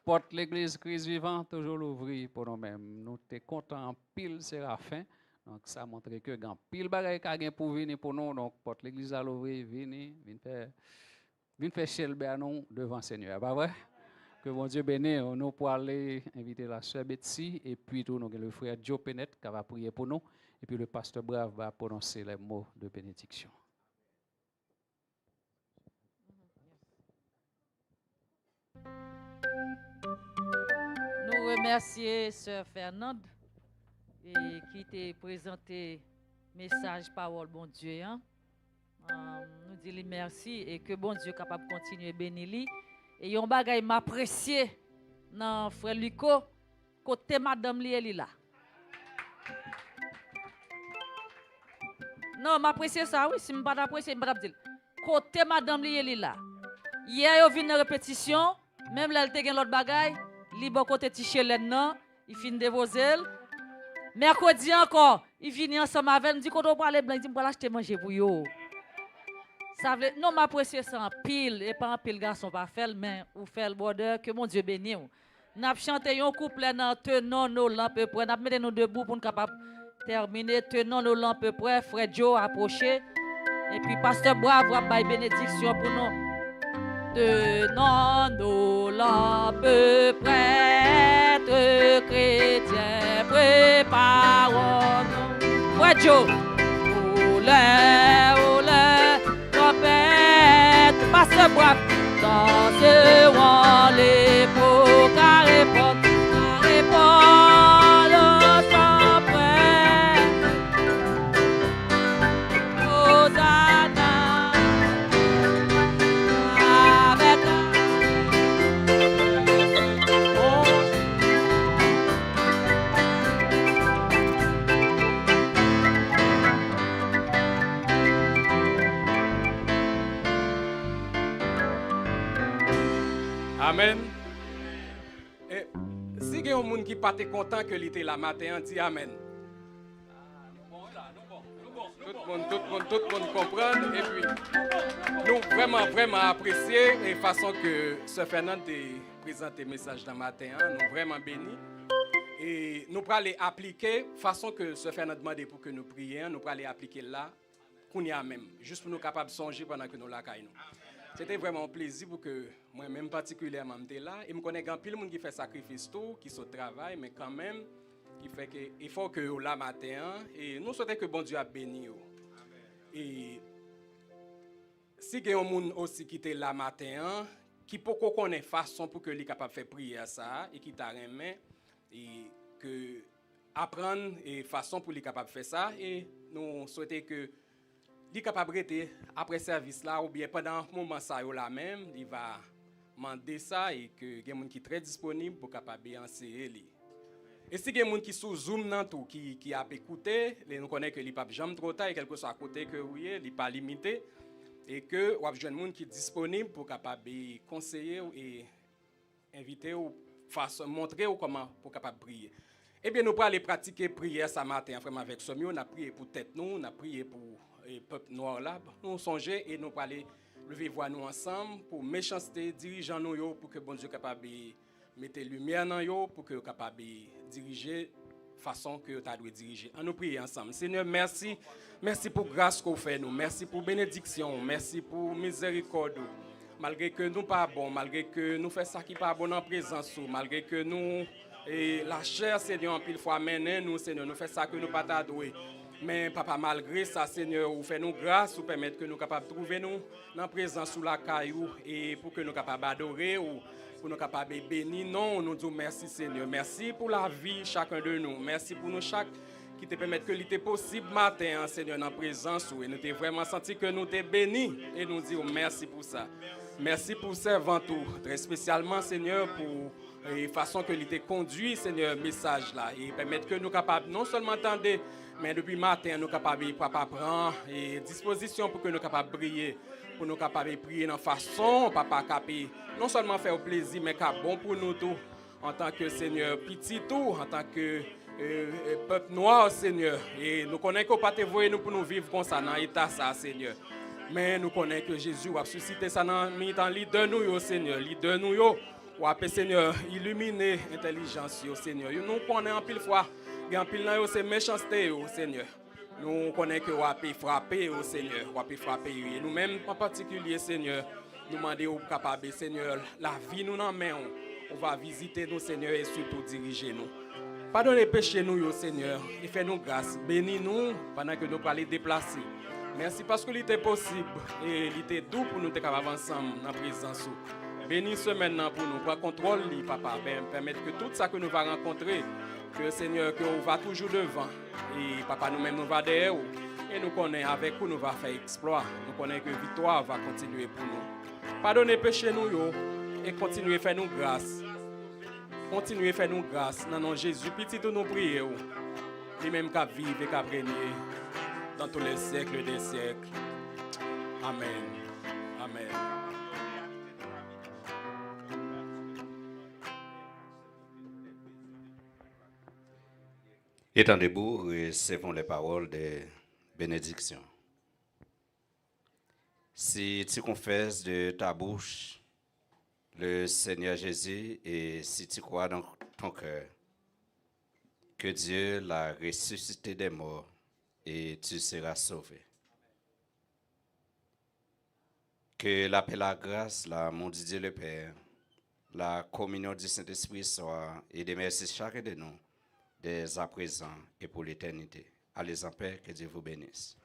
Porte l'église Christ vivant toujours l'ouvrir pour nous-mêmes. Nous sommes contents en pile Séraphin. Donc ça montre que grand pile bagaille qu'a pour venir pour nous. Donc porte l'église à l'ouvrir, venez faire chez le nous devant le Seigneur. Pas vrai? Que bon Dieu bénisse. Nous pour aller inviter la sœur Betsy et puis tout nous le frère Joe Penet qui va prier pour nous et puis le pasteur Brave va prononcer les mots de bénédiction. Nous remercions sœur Fernande et qui t'a présenté message parole bon Dieu. Hein? Nous disons merci et que bon Dieu est capable de continuer à bénir lui. Et yon bagay m'apprécier dans frère Luco côté madame li elle là. Non, m'apprécier ça oui, si m'pas apprécier m'pas dire. Côté madame li elle là. Hier yo vinn répétition, même là elle te gen l'autre bagay, li bon côté ti Chelène non, il fin déposer. Mercredi encore, il vient ensemble avec me dit qu'on doit parler blanc, il dit m'pa l'acheter manger pour yo. Ça veut non m'apprécier ça en pile et pas en pile garçon pas faire mais ou faire le border que mon Dieu bénisse. N'a chanté un couplet dans tenons nos lampes près, n'a mettre nous debout pour nous capable terminer tenons nos lampes près, frère Joe approcher et puis pasteur Brave va bailler bénédiction pour nous. Tenons nos lampes près, chrétiens préparons-nous. Frère Joe, Pasteur Brave, danserons les pots, car répondre sans prêt. Hosanna, avec Amen. Et si il y a un monde qui n'est pas content que l'été la matin, dit Amen. Tout le monde comprend. Et puis, nous vraiment apprécier la façon que ce Fernand a présenté le message dans le matin. Nous vraiment bénis. Et nous allons appliquer la façon que ce Fernand demandé pour que nous prions. Nous allons appliquer là, qu'on y a même. Juste pour nous capables de songer pendant que nous la caillons. C'était vraiment un plaisir pour que moi-même particulièrement j'étais là. Et je connais grand pile monde qui fait sacrifice tout, qui se travaille, mais quand même, qui fait que il faut que là matin et nous souhaitons que bon Dieu a béni. Et si il y a un monde aussi qui était là matin, qui peut connaître façon pour que lui capable faire prier ça et qui t'a remis et que apprendre et façon pour lui capable faire ça et nous souhaitons que il est capable de après service là ou bien pendant un moment ça là même il va demander ça et que il y a des gens qui sont très disponibles pour capable enseigner. Et si il y a des gens qui sous Zoom nan tout qui a écouté, nous connaissons que il pas jamais trop tard et quelque soit à côté que oui, il pas limité et que ou a des gens qui sont disponibles pour capable conseiller et inviter ou façon montrer comment pour capable prier. Eh bien nous pour aller pratiquer prière ce matin vraiment avec Somi, on a prié pour tête nous, on a prié pour le peuple noir là, nous songer et nous pour aller lever voix nous ensemble pour méchanceté dirigeant nous yo pour que bon Dieu capable mettre lumière dans yo pour que capable diriger façon que tu dois diriger. On nous prier ensemble. Seigneur, merci. Merci pour grâce qu'on fait nous. Merci pour bénédiction, merci pour miséricorde. Malgré que nous pas bon, malgré que nous faisons ça qui pas bon en présence, malgré que nous et la chair Seigneur en pile fois mener nous Seigneur, nous faisons ça que nous pas t'adorer. Mais papa, malgré ça, Seigneur, vous faites nous grâce, vous permettez que nous capables de trouver nous dans la présence sous la caillou et pour que nous capables d'adorer ou pour nous capables de bénir. Non, nous disons merci, Seigneur. Merci pour la vie chacun de nous. Merci pour nous chaque qui te permettent que l'était possible matin, Seigneur, dans la présence et nous t'avons vraiment senti que nous t'es bénis et nous disons merci pour ça. Merci pour servant tout, très spécialement, Seigneur, pour la façon que l'était conduit, Seigneur, message là et permettre que nous capables non seulement entendre mais depuis matin, nous sommes capables de prendre disposition pour que nous soyons capables de prier. Pour nous capables de prier dans façon, papa, capable non seulement faire plaisir, mais bon pour nous tous, en tant que Seigneur petit tout, en tant que peuple noir, Seigneur. Et nous connaissons qu'on ne peut pas nous pour nous vivre comme ça, dans l'état, ça, Seigneur. Mais nous connaissons que Jésus a suscité ça dans leader nous, Seigneur. Leader nous, ou après, Seigneur, illuminer l'intelligence, Seigneur. Nous connaissons en pile fois. Et en pile là, c'est méchanceté, Seigneur. Nous connaissons que vous avez frappé, Seigneur. Vous avez frappé. Et nous-mêmes, en particulier, Seigneur, nous demandons au capable, Seigneur, la vie nous en main. on va visiter nous, Seigneur, et surtout diriger nous. Pardonnez les péchés nous, Seigneur, et fais-nous grâce. Bénis-nous pendant que nous allons déplacer. Merci parce que c'était possible et il était doux pour nous être capables ensemble dans la présence. Bénis-ce maintenant pour nous, pour contrôle, papa, permettre que tout ça que nous allons rencontrer, que Seigneur, que on va toujours devant et papa nous-mêmes nous va derrière et nous connaissons avec vous, nous va faire exploit. Nous connaissons que victoire va continuer pour nous. Pardonnez péché nous et continuez à faire nous grâce. Continuez à faire nous grâce. Dans le nom de Jésus, petit nous prions. Lui-même qui vive et qui régner dans tous les siècles des siècles. Amen. Amen. Étant debout, recevons les paroles de bénédiction. Si tu confesses de ta bouche le Seigneur Jésus et si tu crois dans ton cœur que Dieu l'a ressuscité des morts et tu seras sauvé. Que la paix, la grâce, l'amour de Dieu le Père, la communion du Saint-Esprit soit et de merci chacun de nous, dès à présent et pour l'éternité. Allez en paix, que Dieu vous bénisse.